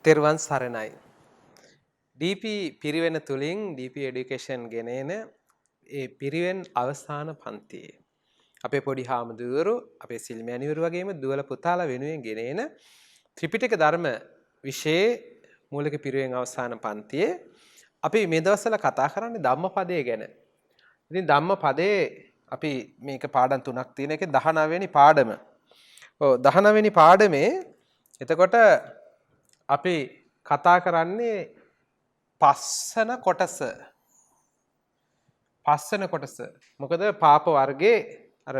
තෙරුවන් සරණයි. DP පිරිවෙන තුලින් DP education ගෙනෙන ඒ පිරිවෙන් අවසාන පන්තියේ අපේ පොඩි හාමුදුරුවෝ අපේ සිල්මෑණිවරු වගේම දුවල පුතාලා වෙනුවෙන් ගෙනෙන ත්‍රිපිටක ධර්ම විෂයේ මූලික පිරිවෙන් අවසාන පන්තියේ අපි මේ දවස්වල කතා කරන්නේ ධම්මපදයේ ගැන. ඉතින් ධම්මපදයේ අපි මේක පාඩම් තුනක් තියෙන එකේ 19 වෙනි පාඩම. ඔව් 19 වෙනි පාඩමේ එතකොට අපි කතා කරන්නේ පස්සන කොටස. පස්සන කොටස. මොකද පාප වර්ගයේ අර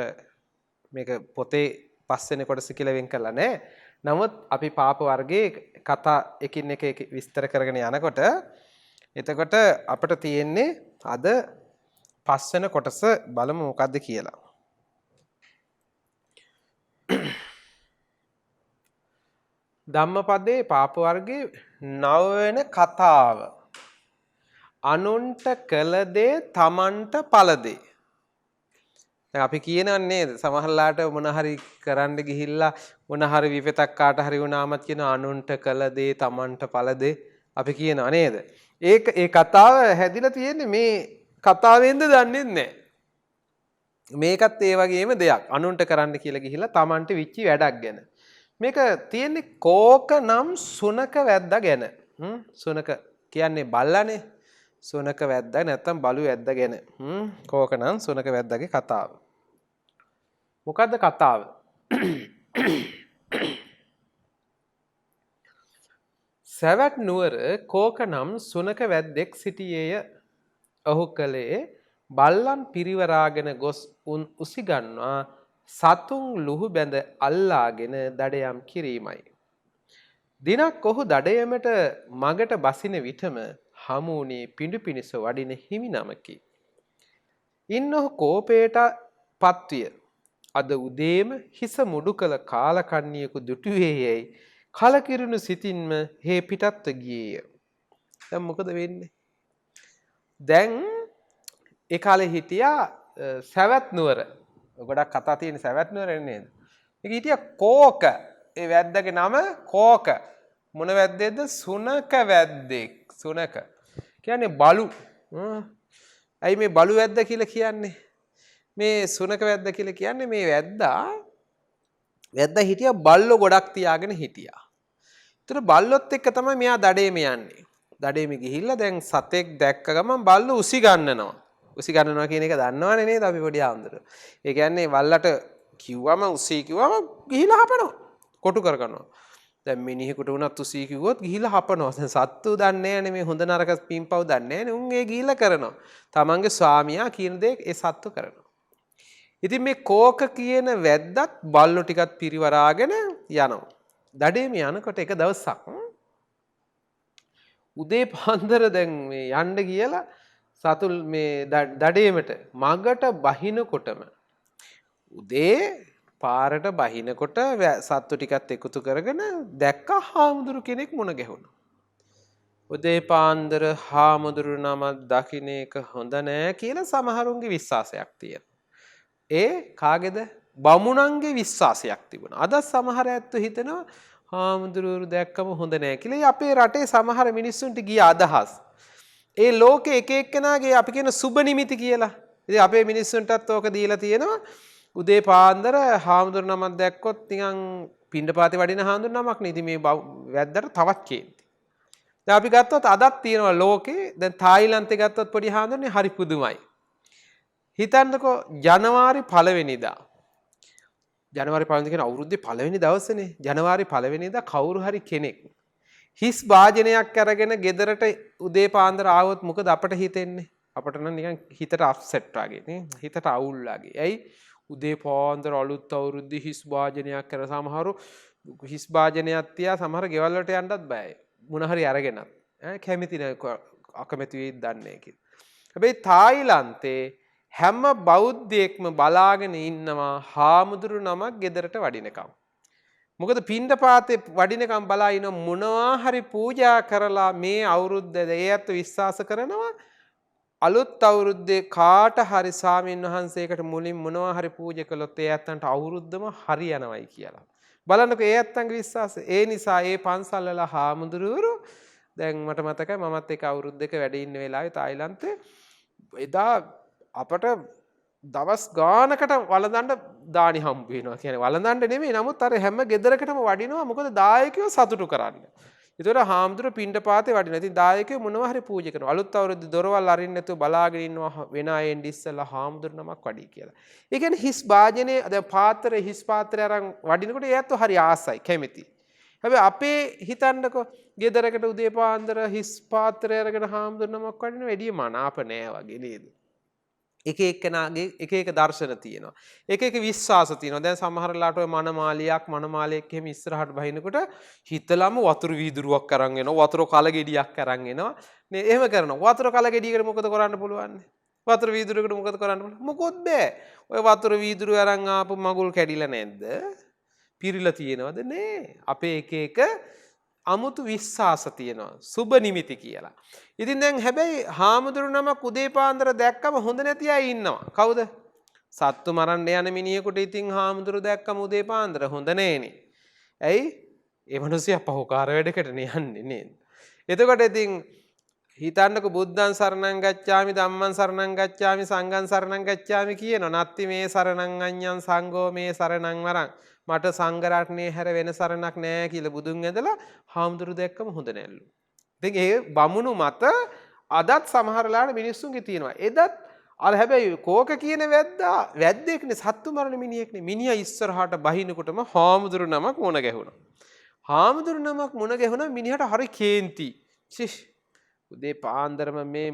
මේක පොතේ පස්වෙනි කොටස කියලා වෙන් කරලා නැහැ. නමුත් අපි පාප වර්ගයේ කතා එකින් එක විස්තර කරගෙන යනකොට එතකොට අපිට තියෙන්නේ අද පස්වෙනි කොටස බලමු මොකද්ද කියලා. ධම්මපදයේ පාප වර්ගයේ 9 වෙන කතාව. අනුන්ට කළ දේ තමන්ට ඵල දේ. දැන් අපි කියනවනේ නේද සමහරලාට මොන හරි කරන්න ගිහිල්ලා මොන හරි විපතක් කාට හරි වුණාමත් කියන අනුන්ට කළ දේ තමන්ට ඵල දේ අපි කියනවා නේද? ඒ කතාව හැදිලා තියෙන්නේ මේ කතාවෙන්ද දන්නේ නැහැ. මේකත් ඒ වගේම දෙයක්. අනුන්ට කරන්න කියලා ගිහිල්ලා තමන්ට විච්චි වැඩක් ගැන. මේක තියෙන්නේ කෝක නම් සුනක වැද්දා ගැන. සුනක කියන්නේ බල්ලානේ. සුනක වැද්දා නැත්තම් බලු වැද්දා ගැන. කෝක නම් සුනක වැද්දාගේ කතාව. මොකද්ද කතාව? සවැත් නුවර කෝක නම් සුනක වැද්දෙක් සිටියේය. ඔහු කලේ බල්ලන් පිරිවරාගෙන ගොස් උන් උසිගන්වා සතුන් ලුහු බැඳ අල්ලාගෙන දඩයම් කිරීමයි. දිනක් ඔහු දඩයමට මගට බසින විටම හමු වුණේ පිඬු පිනිස වඩින හිමි නමකි. ඉන් ඔහු කෝපයට පත්විය. අද උදේම හිස මුඩු කළ කාලකන්ණියෙකු දුටුවේ යැයි කලකිරුණු සිතින්ම හේ පිටත්ව ගියේය. දැන් මොකද වෙන්නේ? දැන් ඒ කාලේ හිටියා සවැත් නුවර. ගොඩක් කතා තියෙන සවැත් නුවර නේද? ඒක හිටියා කෝක. ඒ වැද්දාගේ නම කෝක. මොන වැද්දේද? සුනක වැද්දෙක්. සුනක. කියන්නේ බලු. ඇයි මේ බලු වැද්දා කියලා කියන්නේ? මේ සුනක වැද්දා කියලා කියන්නේ මේ වැද්දා හිටියා බල්ලෝ ගොඩක් තියාගෙන හිටියා. ඒතර බල්ලොත් එක්ක තමයි මෙයා දඩේම යන්නේ. දඩේම ගිහිල්ලා දැන් සතෙක් දැක්ක ගමන් බල්ලෝ උසි ගන්නනවා. උසි ගන්නනවා කියන එක දන්නවනේ නේද අපි පොඩි ආන්දර. ඒ කියන්නේ වල්ලට කිව්වම උසි කිව්වම ගිහිලා හපනවා. කොටු කර ගන්නවා. දැන් මිනිහෙකුට උනත් උසි කිව්වොත් ගිහිලා හපනවා. දැන් සත්තු දන්නේ නැහැනේ මේ හොඳ නරක පින්පව් දන්නේ නැහැනේ. උන් ඒ ගිහිලා කරනවා. තමන්ගේ ස්වාමියා කියන දේ ඒ සත්තු කරනවා. ඉතින් මේ කෝක කියන වැද්දත් බල්ලෝ ටිකක් පිරිවරාගෙන යනවා. දඩේම යනකොට එක දවසක් උදේ පාන්දර දැන් මේ යන්න කියලා සතුල් මේ දඩේමට මගට බහිනකොටම උදේ පාරට බහිනකොට සත්තු ටිකත් එකතු කරගෙන දැක්ක හාමුදුරු කෙනෙක් මුණ ගැහුණා. උදේ පාන්දර හාමුදුරු නම දකින්න එක හොඳ නෑ කියලා සමහරුන්ගේ විශ්වාසයක් තියෙනවා. ඒ කාගේද? බමුණන්ගේ විශ්වාසයක් තිබුණා. අද සමහර ඇත්තෝ හිතනවා හාමුදුරුවෝ දැක්කම හොඳ නෑ කියලා. අපේ රටේ සමහර මිනිස්සුන්ට ගිය අදහස්. ඒ ලෝකේ එක එක්කෙනාගේ අපි කියන සුබ නිමිති කියලා. ඉතින් අපේ මිනිස්සුන්ටත් ඕක දීලා තියෙනවා. උදේ පාන්දර හාමුදුරු නමක් දැක්කොත් නිකන් පින්ඩපාතේ වඩින හාමුදුරු නමක් නේ. ඉතින් මේ වැද්දට තවත් කේන්ති. දැන් අපි ගත්තොත් අදත් තියෙනවා ලෝකේ. දැන් තායිලන්තේ ගත්තොත් පොඩි හාමුදුරනේ හරි පුදුමයි. හිතන්නකෝ ජනවාරි 1 වෙනිදා. ජනවාරි 1 වෙනිදා කියන අවුරුද්දේ පළවෙනි දවසනේ. ජනවාරි 1 වෙනිදා කවුරු හරි කෙනෙක් හිස් වාජනයක් අරගෙන ගෙදරට උදේ පාන්දර ආවොත් මොකද අපට හිතෙන්නේ? අපට නම් නිකන් හිතට අප්සෙට් වගේ නේ. හිතට අවුල් වගේ. ඇයි? උදේ පාන්දර අලුත් අවුරුද්දේ හිස් වාජනයක් කර සමහරු හිස් වාජනයක් තියා සමහර ගෙවල් වලට යන්නත් බයයි. මොන හරි අරගෙනත්. කැමති නැහැ අකමැති වෙයිද දන්නේ නැහැ කියලා. හැබැයි තායිලන්තේ හැම බෞද්ධයෙක්ම බලාගෙන ඉන්නවා හාමුදුරු නමක් ගෙදරට වඩිනකම්. මොකද පින්ඩපාතේ වඩිනකම් බලා ඉන මොනවා හරි පූජා කරලා මේ අවුරුද්ද ඒත් විශ්වාස කරනවා අලුත් අවුරුද්දේ කාට හරි ස්වාමීන් වහන්සේකට මුලින් මොනවා හරි පූජා කළොත් ඒ ඇත්තන්ට අවුරුද්දම හරි යනවයි කියලා. බලන්නකෝ ඒ ඇත්තන්ගේ විශ්වාසය. ඒ නිසා ඒ පන්සල් වල හාමුදුරුවරු දැන් මට මතකයි මමත් එක අවුරුද්දක වැඩ ඉන්න වෙලාවේ තායිලන්තේ එදා අපට දවස් ගානකට වළඳන්න දානි හම්බ වෙනවා. කියන්නේ වළඳන්න නෙමෙයි නමුත් අර හැම ගෙදරකටම වඩිනවා මොකද දායකයෝ සතුටු කරන්න. ඒතකොට හාමුදුරුවෝ පිණ්ඩපාතේ වඩිනවා. ඉතින් දායකයෝ මොනවා හරි පූජා කරනවා. අලුත් අවුරුද්ද දොරවල් අරින්න නැතුව බලාගෙන ඉන්නවා වෙන අයෙන්ද ඉස්සලා හාමුදුරුවෝ නමක් වඩි කියලා. ඒ කියන්නේ හිස් වාජනේ දැන් පාත්‍රය හිස් පාත්‍රය අරන් වඩිනකොට ඒත් හරි ආසයි කැමති. හැබැයි අපේ හිතන්නකෝ ගෙදරකට උදේ පාන්දර හිස් පාත්‍රය අරගෙන හාමුදුරුවෝ නමක් වඩින වැඩිය මනාප නෑ වගේ නේද? එක එක්කෙනාගේ එක එක දර්ශන තියෙනවා. එක එක විශ්වාස තියෙනවා. දැන් සමහර වෙලාවට ඔය මනමාලියෙක් එහෙම ඉස්සරහට බහිනකොට හිතලම වතුර වීදුරුවක් අරන් එනවා. වතුර කල ගෙඩියක් අරන් එනවා. නේ එහෙම කරනවා. වතුර කල ගෙඩියකට මොකද කරන්න පුළුවන්? වතුර වීදුරුවකට මොකද කරන්න පුළුවන්? මොකොත් බෑ. ඔය වතුර වීදුරුව අරන් ආපු මගුල් කැඩිලා නැද්ද? පිරිලා තියෙනවද? නෑ. අපේ එක එක අමුතු විශ්වාස තියෙනවා. සුබ නිමිති කියලා. ඉතින් දැන් හැබැයි හාමුදුරු නමක් උදේ පාන්දර දැක්කම හොඳ නැති අය ඉන්නවා. කවුද? සත්තු මරන්න යන මිනිහෙකුට ඉතින් හාමුදුරු දැක්කම උදේ පාන්දර හොඳ නෑනේ. ඇයි? ඒ මිනිස්සයා පහුකාර වැඩකට යන්නේ නේද? එතකොට ඉතින් හිතන්නකො බුද්ධං සරණං ගච්ඡාමි ධම්මං සරණං ගච්ඡාමි සංඝං සරණං ගච්ඡාමි කියනවා. නත්ති මේ සරණං අඤ්ඤං සංඝෝ මේ සරණං වරං. මට සංඝ රත්නයේ හැර වෙන සරණක් නෑ කියලා බුදුන් ඇදලා හාමුදුරු දැක්කම හොඳ නෑලු. ඉතින් ඒ බමුණු මත අදත් සමහර වෙලාවට මිනිස්සුන්ගේ තියෙනවා. එදත් අර හැබැයි කෝක කියන වැද්දෙක්නේ සත්තු මරණ මිනිහෙක්නේ. මිනිහා ඉස්සරහට බහිනකොටම හාමුදුරු නමක් මුණ ගැහුණා. හාමුදුරු නමක් මුණ ගැහුණා මිනිහට හරි කේන්ති. සිෂ් උදේ පාන්දරම මේ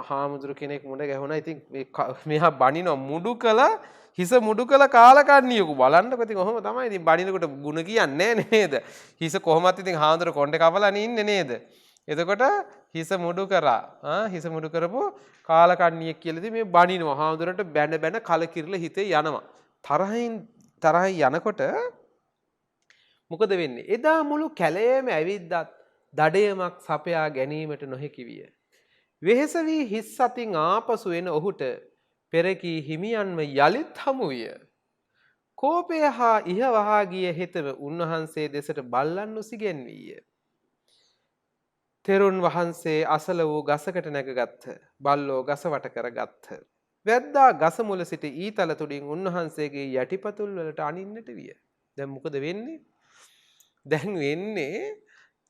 හාමුදුරු කෙනෙක් මුණ ගැහුණා. ඉතින් මෙහා බනිනවා මුඩු කළා හිස මුඩු කළ කාලකන්ණියකු බලන්නකො ඉතින් ඔහොම තමයි ඉතින් බණිනකොට ಗುಣ කියන්නේ නේද හිස කොහොමත් ඉතින් හාමුදුර කොණ්ඩේ කපලානේ ඉන්නේ නේද එතකොට හිස මුඩු කරා හිස මුඩු කරපුව කාලකන්ණියෙක් කියලා ඉතින් මේ බණිනවා හාමුදුරන්ට බැන කලකිරිලා හිතේ යනවා තරහින් යනකොට මොකද වෙන්නේ එදා මුළු කැලේම ඇවිද්දත් දඩයමක් සපයා ගැනීමට නොහැකි විය වෙහෙස වී හිස් අතින් ආපසු එන ඔහුට පෙරකී හිමියන්ම යලිත් හමු විය. කෝපය හා ඉහ වහා ගිය හෙතම උන්වහන්සේ දෙසට බල්ලන් උසිගැන්වීය. තෙරුන් වහන්සේ අසල වූ ගසකට නැගගත්හ. බල්ලෝ ගස වට කරගත්හ. වැද්දා ගස මුල සිට ඊතල තුඩින් උන්වහන්සේගේ යටිපතුල් වලට අනින්නට විය. දැන් මොකද වෙන්නේ?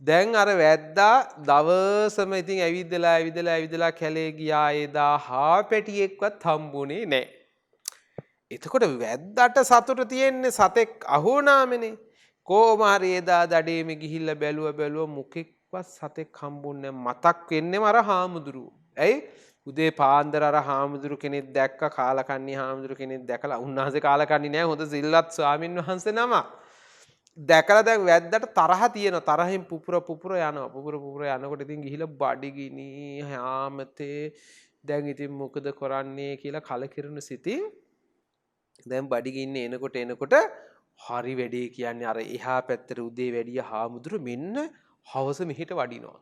දැන් අර වැද්දා දවසම ඉතින් ඇවිදලා කැලේ ගියා එදා හා පැටියෙක්වත් හම්බුනේ නැහැ. එතකොට වැද්දාට සතුට තියෙන්නේ සතෙක් අහුණාමනේ. කොහොම හරි එදා දඩේම ගිහිල්ලා බැලුවා මුකෙක්වත් සතෙක් හම්බුන්නේ මතක් වෙන්නේම අර හාමුදුරුවෝ. ඇයි? උදේ පාන්දර අර හාමුදුරු කෙනෙක් දැක්ක කාලකන්ණි හාමුදුරු කෙනෙක් දැකලා උන්වහන්සේ කාලකන්ණි නෑ හොඳ සිල්වත් ස්වාමින් වහන්සේ නමක්. දැකලා දැන් වැද්දට තරහ තියෙනවා තරහින් පුපුර යනකොට ඉතින් ගිහිල්ලා බඩගිනි හැමතේ දැන් ඉතින් මොකද කරන්නේ කියලා කලකිරුණු සිතින් දැන් බඩගින්නේ එනකොට හරි වැඩේ කියන්නේ අර එහා පැත්තට උදේ වැඩිය හාමුදුරු මෙන්න හවස මෙහෙට වඩිනවා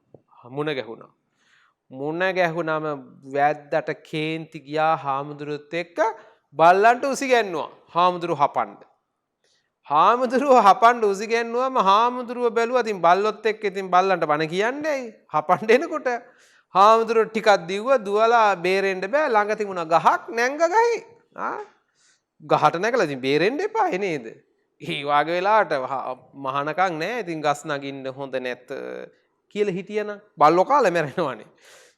මුණ ගැහුනම වැද්දට කේන්ති ගියා හාමුදුරුවොත් එක්ක බල්ලන්ට උසිගැන්නුවා හාමුදුරු හාමුදුරුව හපන්න උසිගැන්නුවම හාමුදුරුව බැලුවා ඉතින් බල්ලොත් එක්ක ඉතින් බල්ලන්ට බණ කියන්නේ හපන්න එනකොට හාමුදුරුව ටිකක් දිව්වා දුවලා බේරෙන්න බෑ ළඟ තිබුණා ගහක් නැංග ගහේ ගහට නැගලා ඉතින් බේරෙන්න එපා නේද ඒ වාගේ වෙලාවට මහානකම් නෑ ඉතින් ගස් නගින්න හොඳ නැත් කියලා හිටියනම් බල්ලෝ කාලේ මැරෙනවනේ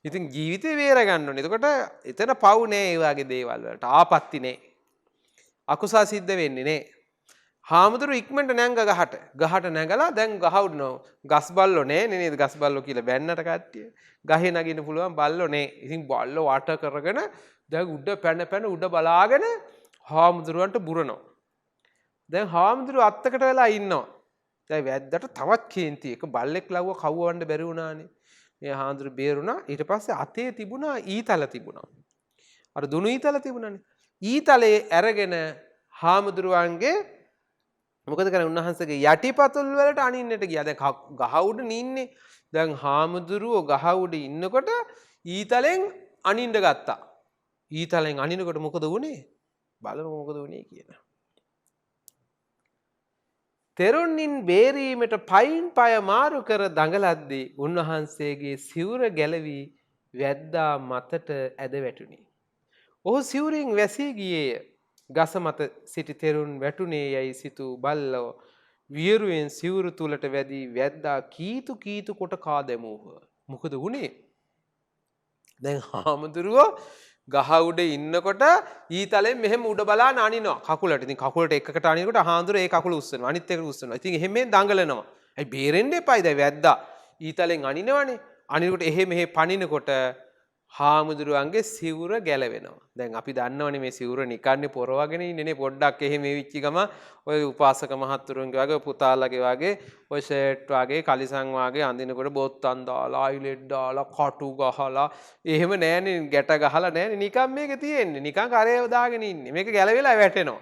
ඉතින් ජීවිතේ බේර ගන්න ඕනේ එතකොට එතන පව් නෑ ඒ වාගේ දේවල් වලට ආපත්‍ති නෑ අකුසල් සිද්ධ වෙන්නේ නෑ හාමුදුරු ඉක්මනට නැංග ගහට නැගලා දැන් ගහ උඩනවා ගස් බල්ලෝ නේද ගස් බල්ලෝ කියලා බැන්නට කට්ටිය ගහේ නගින්න පුළුවන් බල්ලෝ නෑ ඉතින් බල්ලෝ වට කරගෙන දැන් උඩ පැන උඩ බලාගෙන හාමුදුරුවන්ට බුරනවා දැන් හාමුදුරුව අත්තකට වෙලා ඉන්නවා දැන් වැද්දට තවත් කේන්ති එක බල්ලෙක් ලව්ව කවවන්න බැරි වුණානේ මේ හාමුදුරු බේරුණා ඊට පස්සේ අතේ තිබුණා ඊතල තිබුණා අර දුනු ඊතල තිබුණානේ ඊතලේ අරගෙන හාමුදුරුවන්ගේ මොකද කරන්නේ උන්වහන්සේගේ යටිපතුල් වලට අනින්නට ගියා. දැන් ගහ උඩ නින්නේ. දැන් හාමුදුරුවෝ ගහ උඩ ඉන්නකොට ඊතලෙන් අනින්න ගත්තා. ඊතලෙන් අනිනකොට මොකද වුනේ? බලමු මොකද වුනේ කියලා. තෙරුණින් බේරීමට පයින් පය මාරු කර දඟලද්දී උන්වහන්සේගේ සිවුර ගැලවී වැද්දා මතට ඇද වැටුණි. ඔහු සිවුරින් වැසී ගියේය. ගස මත සිටි තෙරුන් වැටුනේ යයි සිතූ බල්ලෝ වියරුවෙන් සිවුරු තුලට වැදී වැද්දා කීතු කීතු කොට කා දැමූහ. මොකද වුනේ? දැන් හාමුදුරුවෝ ගහ උඩ ඉන්නකොට ඊතලෙන් මෙහෙම උඩ බලා නනිනවා කකුලට. ඉතින් කකුලට එකකට අනිනකොට හාමුදුරුවෝ ඒ කකුල උස්සනවා. අනිත් එකට උස්සනවා. ඉතින් එහෙම දඟලනවා. ඇයි බේරෙන්න එපායි දැන් වැද්දා ඊතලෙන් අනිනවනේ. අනිනකොට එහෙ මෙහෙ පනිනකොට හාමුදුරුවන්ගේ සිවුර ගැලවෙනවා. දැන් අපි දන්නවනේ මේ සිවුර නිකන්නේ පොරවගෙන ඉන්නේනේ. පොඩ්ඩක් එහෙම වෙවිච්ච ගම ඔය උපාසක මහත්තුරුන්ගේ වගේ පුතාලගේ වගේ ඔය ෂර්ට් වගේ කලිසම් වගේ අඳිනකොට බොත්තම් දාලා අයිලෙට් දාලා කටු ගහලා එහෙම නෑනේ ගැට ගහලා නෑනේ. නිකන් මේක තියෙන්නේ. නිකන් කරේ දාගෙන ඉන්නේ. මේක ගැලවිලා වැටෙනවා.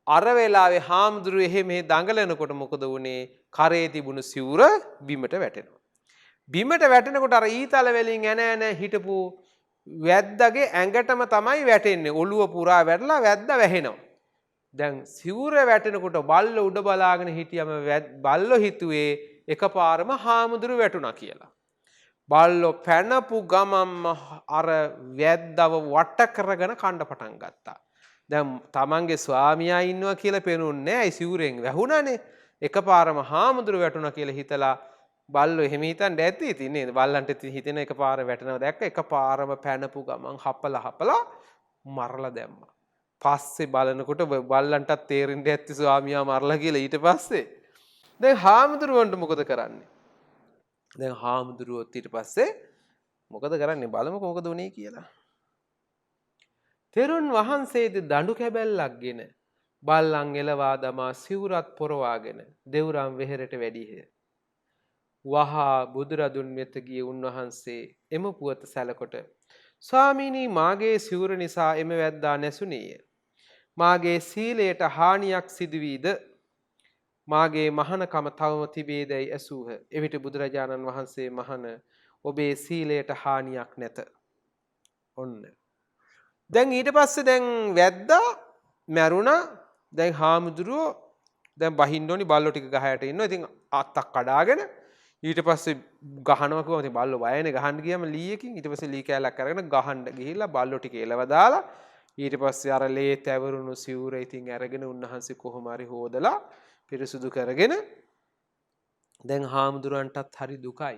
අර වෙලාවේ හාමුදුරුවෝ එහෙ මෙහෙ දඟලනකොට මොකද වුනේ? කරේ තිබුණු සිවුර බිමට වැටෙනවා. බිමට වැටෙනකොට අර ඊතල වලින් ඇන හිටපු වැද්දාගේ ඇඟටම තමයි වැටෙන්නේ. ඔළුව පුරා වැටලා වැද්දා වැහෙනවා. දැන් සිවුර වැටෙනකොට බල්ල උඩ බලාගෙන හිටියම බල්ලෝ හිතුවේ එකපාරම හාමුදුරු වැටුණා කියලා. බල්ලෝ පැනපු ගමම්ම අර වැද්දව වට කරගෙන කණ්ඩ පටන් ගත්තා. දැන් තමන්ගේ ස්වාමියා ඉන්නවා කියලා පේනුන්නේ නැහැ. සිවුරෙන් වැහුණානේ. එකපාරම හාමුදුරු වැටුණා කියලා හිතලා බල්ලෝ එහෙම හිතන්න ඇති ඉතින් නේද? බල්ලන්ට හිතෙන එකපාර වැටෙනවා දැක්ක එකපාරම පැනපු ගමන් හපලා මරලා දැම්මා. පස්සේ බලනකොට බල්ලන්ටත් තේරෙන්න ඇති ස්වාමියා මරලා කියලා. ඊට පස්සේ දැන් හාමුදුරුවන්ට මොකද කරන්නේ? දැන් හාමුදුරුවොත් ඊට පස්සේ මොකද කරන්නේ? බලමුකෝ මොකද උනේ කියලා. තෙරුන් වහන්සේද දඬු කැබැල්ලක්ගෙන බල්ලන් එලවා දමා සිවුරත් පොරවාගෙන දෙව්රම් වෙහෙරට වැඩිහ. වහා බුදුරදුන් වෙත ගිය උන්වහන්සේ එම පුවත සැලකොට ස්වාමීනි මාගේ සිවුර නිසා එම වැද්දා නැසුණේය. මාගේ සීලයට හානියක් සිදුවීද මාගේ මහානකම තවම තිබේදයි ඇසූහ. එවිට බුදුරජාණන් වහන්සේ මහණ ඔබේ සීලයට හානියක් නැත. ඔන්න. දැන් ඊට පස්සේ දැන් වැද්දා මැරුණා. දැන් හාමුදුරුවෝ දැන් බහින්න ඕනි බල්ලෝ ටික ගහයට ඉන්නවා. ඉතින් අත්තක් කඩාගෙන ඊට පස්සේ ගහනවා කිව්වම ඉතින් බල්ලෝ බයනේ ගහන්න ගියාම ලීයකින්. ඊට පස්සේ ලී කෑල්ලක් අරගෙන ගහන්න ගිහිල්ලා බල්ලෝ ටික එලව දාලා ඊට පස්සේ අර ලේ තැවරුණු සිවුර ඉතින් අරගෙන උන්වහන්සේ කොහොම හරි හොදලා පිරිසුදු කරගෙන දැන් හාමුදුරන්ටත් හරි දුකයි.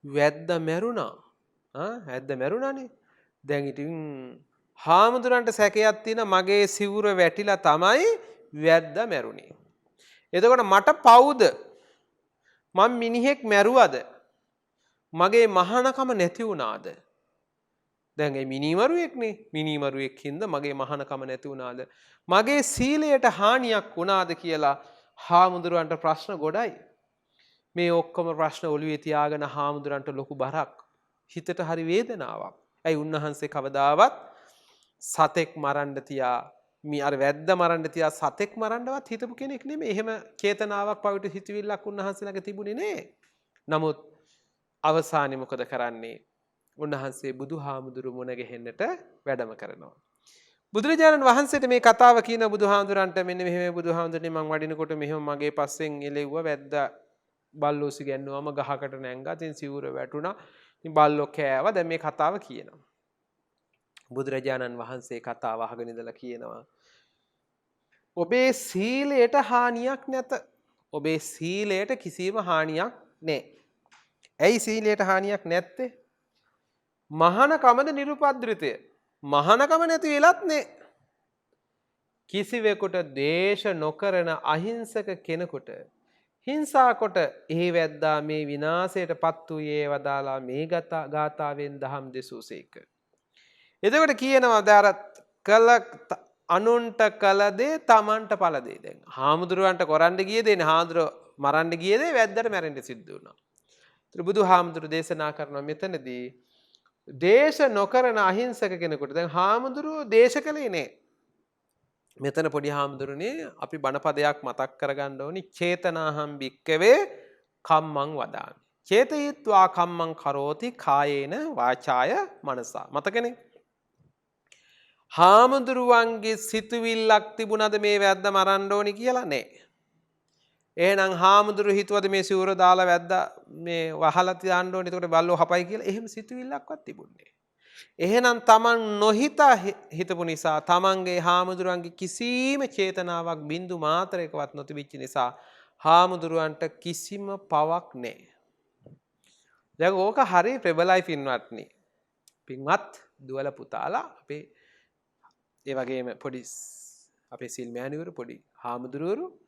වැද්දා මැරුණා. වැද්දා මැරුණානේ. දැන් ඉතින් හාමුදුරන්ට සැකයක් තියෙන මගේ සිවුර වැටිලා තමයි වැද්දා මැරුණේ. එතකොට මට පවුද? මම මිනිහෙක් මැරුවද? මගේ මහානකම නැති වුණාද? දැන් ඒ මිනිමරුවෙක්නේ. මිනිමරුවෙක් හින්දා මගේ මහානකම නැති වුණාද? මගේ සීලයට හානියක් වුණාද කියලා හාමුදුරන්ට ප්‍රශ්න ගොඩයි. මේ ඔක්කොම ප්‍රශ්න ඔළුවේ තියාගෙන හාමුදුරන්ට ලොකු බරක්. හිතට හරි වේදනාවක්. ඇයි උන්වහන්සේ කවදාවත් සතෙක් මරන්න තියා අර වැද්ද මරන්න තියා සතෙක් මරන්නවත් හිතපු කෙනෙක් නෙමෙයි. එහෙම චේතනාවක් පවිට හිතවිල්ලක් උන්වහන්සේ ළඟ තිබුණේ නෑ. නමුත් අවසානයේ මොකද කරන්නේ? උන්වහන්සේ බුදුහාමුදුරු මුණ ගැහෙන්නට වැඩම කරනවා. බුදුරජාණන් වහන්සේට මේ කතාව කියන බුදුහාමුදුරන්ට මෙන්න මෙහෙම බුදුහාමුදුරනේ මං වඩිනකොට මෙහෙම මගේ පස්සෙන් එලෙව්වා වැද්දා බල්ලෝසි ගැන්නුවම ගහකට නැංගා. ඉතින් සිවුර වැටුණා. ඉතින් බල්ලෝ කෑවා. දැන් මේ කතාව කියනවා. බුදුරජාණන් වහන්සේ කතාව අහගෙන ඉඳලා කියනවා ඔබේ සීලයට හානියක් නැත. ඔබේ සීලයට කිසිම හානියක් නැහැ. ඇයි සීලයට හානියක් නැත්තේ? මහානකමද නිරුපද්‍රිතය. මහානකම නැති වෙලත් නේ. කිසිවෙකුට ද්වේෂ නොකරන අහිංසක කෙනෙකුට හිංසා කොට එහි වැද්දා මේ විනාශයට පත් වූයේ වදාලා මේ ගාථාවෙන් දහම් දෙසූසේක. එතකොට කියනවා දාර කළ අනුන්ට කළ දේ තමන්ට පළ දේ. දැන් හාමුදුරුවන්ට කරන්න ගිය දේ නේ හාමුදුරුව මරන්න ගිය දේ වැද්දට මැරෙන්න සිද්ධ වුණා. ඒතර බුදුහාමුදුරු දේශනා කරනවා මෙතනදී දේශ නොකරන අහිංසක කෙනෙකුට දැන් හාමුදුරුවෝ දේශ කළේ නේ. මෙතන පොඩි හාමුදුරනේ අපි බණපදයක් මතක් කරගන්න ඕනි. චේතනාහම් භික්කවේ කම්මං වදාමි. චේතයීත්වා කම්මං කරෝති කායේන වාචාය මනසා. මතකනේ? හාමුදුරුවන්ගේ සිතුවිල්ලක් තිබුණද මේ වැද්ද මරන්න ඕනි කියලා? නෑ. එහෙනම් හාමුදුරු හිතුවද මේ සිවුර දාලා වැද්දා මේ වහලා තියන්න ඕනේ. එතකොට බල්ලෝ හපයි කියලා. එහෙම සිතුවිල්ලක්වත් තිබුණේ නැහැ. එහෙනම් Taman නොහිතා හිතපු නිසා Tamanගේ හාමුදුරුවන්ගේ කිසිම චේතනාවක් බින්දු මාත්‍රයකවත් නොතිබිච්ච නිසා හාමුදුරුවන්ට කිසිම පවක් නැහැ. දැන් ඕක හරිය ප්‍රබලයි පින්වත්නි. පින්වත් දුවල පුතාලා අපේ ඒ වගේම පොඩි අපේ සිල් මෑණිවරු පොඩි හාමුදුරුවරු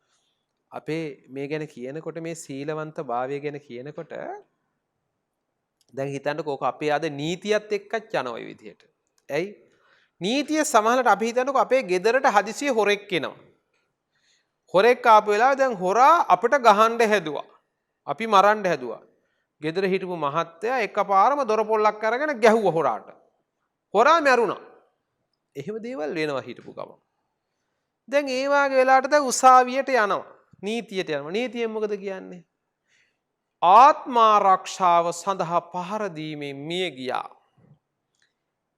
අපේ මේ ගැන කියනකොට මේ සීලවන්ත භාවය ගැන කියනකොට දැන් හිතන්නකෝ ඕක අපේ අද නීතියත් එක්කත් යන ওই විදිහට. ඇයි? නීතිය සමහරවිට අපි හිතන්නකෝ අපේ ගෙදරට හදිසියෙ හොරෙක් එනවා. හොරෙක් ආපු වෙලාව දැන් හොරා අපිට ගහන්න හැදුවා. අපි මරන්න හැදුවා. ගෙදර හිටපු මහත්තයා එකපාරම දොර පොල්ලක් අරගෙන ගැහුවා හොරාට. හොරා මැරුණා. එහෙම දේවල් වෙනවා හිටපු ගමන්. දැන් ඒ වාගේ වෙලාවට දැන් උසාවියට යනවා. නීතියට යනවා. නීතියෙන් මොකද කියන්නේ? ආත්මාරක්ෂාව සඳහා පහර දීමෙන් මිය ගියා.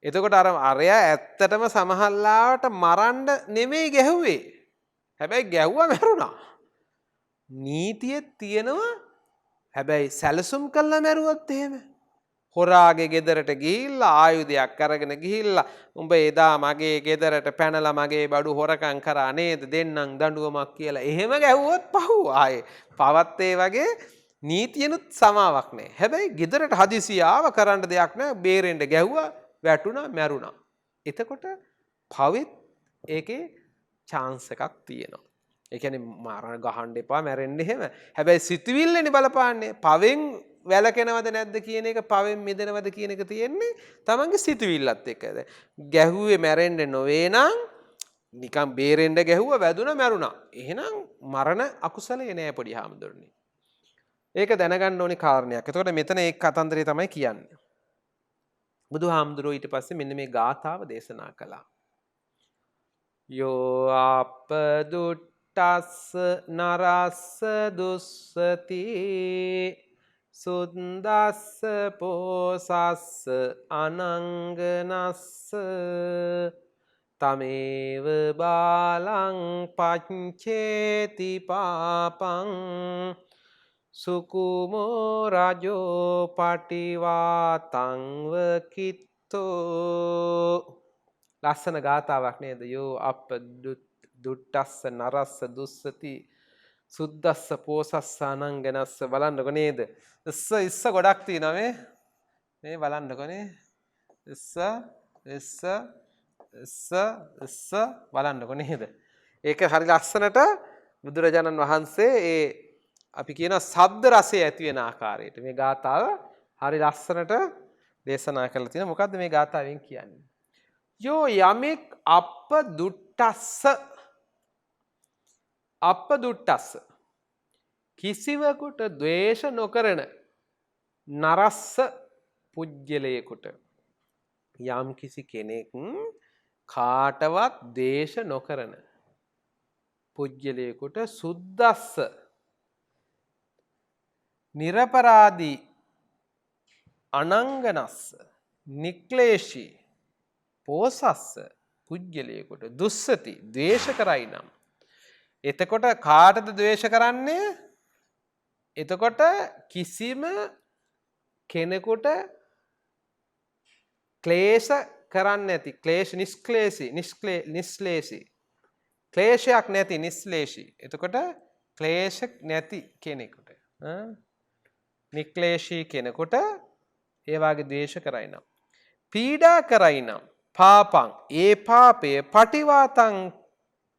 එතකොට අරයා ඇත්තටම සමහරලාවට මරන්න නෙමෙයි ගැහුවේ. හැබැයි ගැහුවා මැරුණා. නීතියේ තියෙනවා හැබැයි සැලසුම් කළා මැරුවොත් එහෙම. හොරාගේ ගෙදරට ගිහිල්ලා ආයුධයක් අරගෙන ගිහිල්ලා උඹ එදා මගේ ගෙදරට පැනලා මගේ බඩු හොරකම් කරා නේද දෙන්නම් දඬුවමක් කියලා එහෙම ගැහුවොත් පහුව ආයේ පවත් ඒ වගේ නීතියනුත් සමාවක් නැහැ. හැබැයි ගෙදරට හදිසිය ආව කරන්න දෙයක් නැහැ බේරෙන්න ගැහුවා වැටුණා මැරුණා. එතකොට පවෙත් ඒකේ chance එකක් තියෙනවා. ඒ කියන්නේ මරණ ගහන්න එපා මැරෙන්න එහෙම. හැබැයි සිතුවිල්ලනේ බලපාන්නේ. පවෙන් වැළකෙනවද නැද්ද කියන එක පවෙන් මිදෙනවද කියන එක තියෙන්නේ තමන්ගේ සිතුවිල්ලත් එක්කද. ගැහුවේ මැරෙන්න නොවේ නම් නිකන් බේරෙන්න ගැහුවා වැදුනා මැරුණා. එහෙනම් මරණ අකුසලයේ නෑ පොඩි හාමුදුරනේ. ඒක දැනගන්න ඕනි කාරණයක්. එතකොට මෙතන ඒ කතන්දරය තමයි කියන්නේ. බුදුහාමුදුරුවෝ ඊට පස්සේ මෙන්න මේ ගාථාව දේශනා කළා. යෝ අපදුට්ටස්ස නරස්ස දුස්සති සුද්දස්ස පෝසස්ස අනංගනස්ස තමේව බාලං පච්චේති පාපං සුකුමෝ රජෝ පටිවාතංව කිත්තෝ. ලස්සන ගාථාවක් නේද? යෝ අපදුට්ටස්ස නරස්ස දුස්සති සුද්දස්ස පෝසස්ස අනංගනස්ස. බලන්නකො නේද? ඉස්ස ගොඩක් තියෙනවා මේ බලන්නකොනේ. ඉස්ස බලන්නකො නේද? ඒක හරි ලස්සනට බුදුරජාණන් වහන්සේ ඒ අපි කියන ශබ්ද රසය ඇති වෙන ආකාරයට මේ ගාථාව හරි ලස්සනට දේශනා කරලා තියෙනවා. මොකද්ද මේ ගාථාවෙන් කියන්නේ? යෝ යමෙක් අපදුට්ටස්ස කිසිවකුට ද්වේෂ නොකරන නරස්ස පුජ්‍යලයකට යම් කිසි කෙනෙක් කාටවත් ද්වේෂ නොකරන පුජ්‍යලයකට සුද්දස්ස නිරපරාදී අනංගනස්ස නික්ලේශී පෝසස්ස පුජ්‍යලයකට දුස්සති ද්වේෂ කරයි නම් එතකොට කාටද ද්වේෂ කරන්නේ? එතකොට කිසිම කෙනෙකුට ක්ලේශ කරන්නේ නැති ක්ලේශ නිස්ක්ලේශී ක්ලේශයක් නැති නිස්ක්ලේශී. එතකොට ක්ලේශ නැති කෙනෙකුට නික්ලේශී කෙනෙකුට ඒ වාගේ ද්වේෂ කරයි නම් පීඩා කරයි නම් පාපං ඒ පාපය පටිවාතං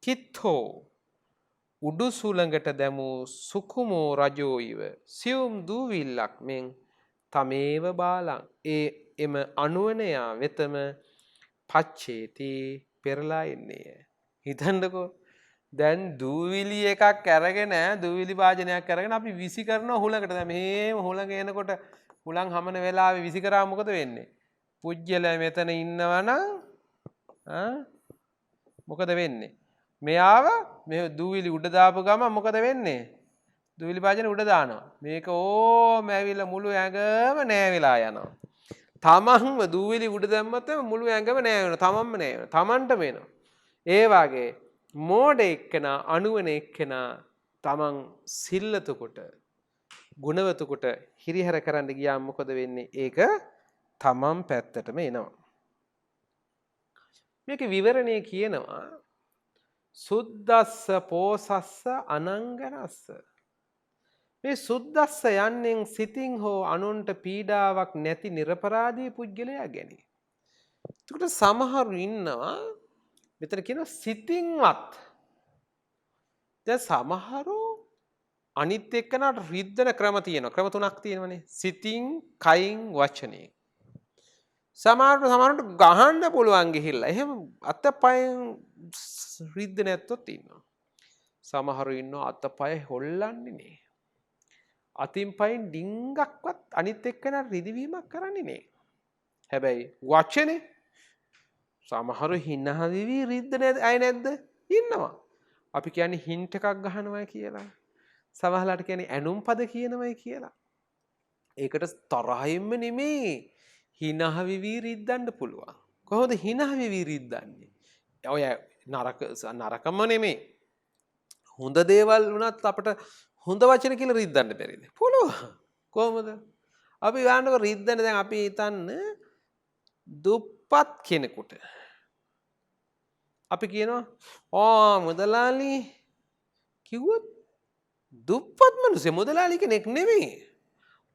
කිත්තෝ උඩු සුළඟට දැමූ සුකුමෝ රජෝ ඉව සියුම් දූවිල්ලක් මෙන් තමේව බාලං එම අනුවනයා වෙතම පච්චේති පෙරලා එන්නේය. හිතන්නකෝ දැන් දූවිලි එකක් අරගෙන දූවිලි භාජනයක් අරගෙන අපි විසි කරනවා හුලඟට. දැන් මෙහෙම හුලඟ එනකොට හුලං හමන වෙලාවේ විසි කරා මොකද වෙන්නේ? පුජ්‍යල මෙතන ඉන්නවනම් මොකද වෙන්නේ? මෙයාව මේ දූවිලි උඩ දාපු ගමන් මොකද වෙන්නේ? දූවිලි භාජන උඩ දානවා. මේක ඕම ඇවිල්ලා මුළු ඇඟම නෑවිලා යනවා. තමන්ම දූවිලි උඩ දැම්මත් මුළු ඇඟම නෑ වෙනවා. තමන්ම නෑ වෙනවා. තමන්ටම වෙනවා. ඒ වගේ මෝඩ එක්කෙනා අනුවන එක්කෙනා තමන් සිල්ලතකොට ගුණවතකොට හිරිහැර කරන්න ගියාම මොකද වෙන්නේ? ඒක තමන් පැත්තටම එනවා. මේක විවරණය කියනවා සුද්දස්ස පෝසස්ස අනංගනස්ස. මේ සුද්දස්ස යන්නෙන් සිතින් හෝ අනුන්ට පීඩාවක් නැති නිර්පරාදී පුද්ගලයා ගැන. එතකොට සමහරු ඉන්නවා මෙතන කියනවා සිතින්වත්. දැන් සමහරු අනිත් එක්කනට රිද්දන ක්‍රම තියෙනවා. ක්‍රම තුනක් තියෙනවනේ. සිතින්, කයින්, වචනයෙන්. සමහරට ගහන්න පුළුවන් ගිහිල්ලා. එහෙම අතපයෙන් රිද්ද නැත්තොත් ඉන්නවා. සමහරු ඉන්නවා අතපය හොල්ලන්නේ නෑ. අතින් පයින් ඩිංගක්වත් අනිත් එක්කනට රිදවීමක් කරන්නේ නෑ. හැබැයි වචනේ සමහරු හිනහ වෙවි රිද්ද නැද්ද? ඉන්නවා. අපි කියන්නේ හින්ට් එකක් ගහනවා කියලා. සමහරලාට කියන්නේ ඇනුම් පද කියනවායි කියලා. ඒකට තරහින්ම නෙමෙයි. හිනහ වෙවි රිද්දන්න පුළුවන්. කොහොමද හිනහ වෙවි රිද්දන්නේ? ඔය නරකම නෙමෙයි. හොඳ දේවල් වුණත් අපිට හොඳ වචන කියලා රිද්දන්න බැරිද? පුළුවන්. කොහොමද? අපි ගන්නකො රිද්දන්න දැන් අපි හිතන්න දුප්පත් කෙනෙකුට අපි කියනවා මුදලාලි කිව්වොත් දුප්පත් මිනිස්සු මුදලාලි කෙනෙක් නෙමෙයි.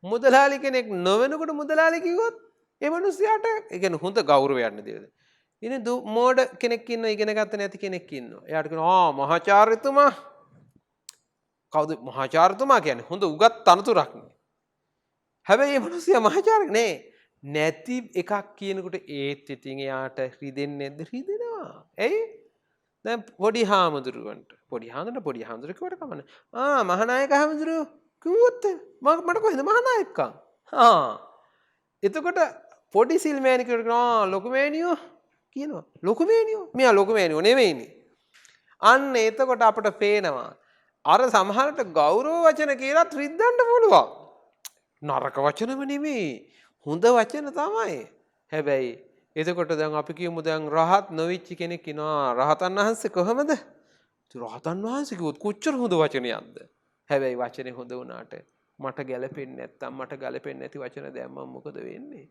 මුදලාලි කෙනෙක් නොවෙනකොට මුදලාලි කිව්වොත් ඒ මිනිස්සයාට ඒ කියන්නේ හොඳ ගෞරවයක් නේද? ඉතින් මෝඩ කෙනෙක් ඉන්නවා ඉගෙන ගන්න නැති කෙනෙක් ඉන්නවා. එයාට කියනවා මහාචාර්යතුමා. කවුද මහාචාර්යතුමා කියන්නේ? හොඳ උගත් තනතුරක් නේ. හැබැයි මේ මිනිස්සයා මහාචාර්ය නේ. නැති එකක් කියනකොට ඒත් ඉතින් එයාට රිදෙන්නේ නැද්ද? රිදෙනවා. ඇයි? දැන් පොඩි හාමුදුරුවන්ට පොඩි හාමුදුරුවෝ කිව්වට කමන්නේ. මහානායක හාමුදුරුවෝ කිව්වොත් මට කොහෙද මහානායකකම්? එතකොට පොඩි සිල්මෑණි කියනවා ලොකු මෑණියෝ කියනවා. ලොකු මෑණියෝ? මෙයා ලොකු මෑණියෝ නෙවෙයිනේ. අන්න එතකොට අපිට පේනවා අර සමහරට ගෞරව වචන කියලාත් රිද්දන්න පුළුවන්. නරක වචනම නෙමෙයි. හොඳ වචන තමයි. හැබැයි එතකොට දැන් අපි කියමු දැන් රහත් නොවිච්ච කෙනෙක් ඉනවා. රහතන් වහන්සේ කොහමද? රහතන් වහන්සේ කිව්වොත් කොච්චර හොඳ වචනයක්ද? හැබැයි වචනේ හොඳ වුණාට මට ගැලපෙන්නේ නැත්තම් මට ගැලපෙන්නේ නැති වචන දැම්මම මොකද වෙන්නේ?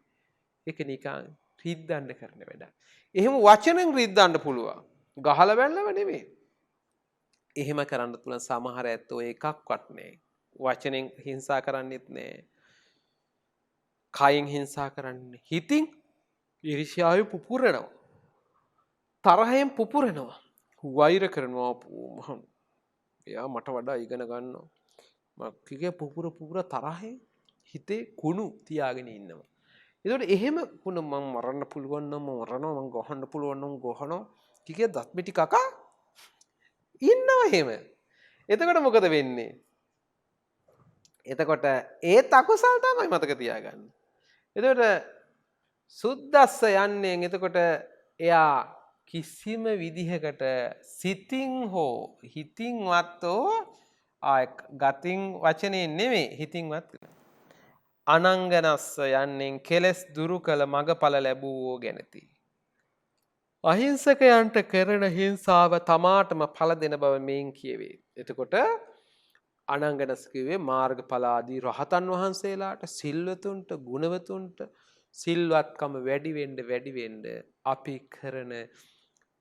ඒක නිකන් රිද්දන්න කරන වැඩක්. එහෙම වචනෙන් රිද්දන්න පුළුවන්. ගහලා බැලනව නෙමෙයි. එහෙම කරන්න පුළුවන් සමහර ඇත්තෝ එකක්වත් නෑ. වචනෙන් හිංසා කරන්නෙත් නෑ. කයින් හිංසා කරන්නේ. හිතින් ඊර්ෂ්‍යාවෙන් පුපුරනවා. තරහෙන් පුපුරනවා. වෛර කරනවා. එයා මට වඩා ඉගෙන ගන්නවා. මක්කිගේ පුපුර තරහෙන් හිතේ කුණු තියාගෙන ඉන්නවා. ඒකට එහෙම කුණ මම මරන්න පුළුවන් නම් මරනවා මම ගහන්න පුළුවන් නම් ගහනවා. කිකේ දත් මිටි කකා ඉන්නවා එහෙම. එතකොට මොකද වෙන්නේ? එතකොට ඒත් අකුසල් තමයි මතක තියාගන්න. එතකොට සුද්දස්ස යන්නේ එතකොට එයා කිසිම විදිහකට සිතින් හෝ හිතින්වත් ගතින් වචනේ නෙමෙයි හිතින්වත් අනංගනස්ස යන්නේ කෙලස් දුරු කළ මගඵල ලැබුවෝ ගැනති. අහිංසකයන්ට කරන හිංසාව තමාටම ඵල දෙන බව මෙයින් කියවේ. එතකොට අනංගනස් කිව්වේ මාර්ගඵල ආදී රහතන් වහන්සේලාට සිල්වතුන්ට ගුණවතුන්ට සිල්වත්කම වැඩි වෙන්න අපි කරන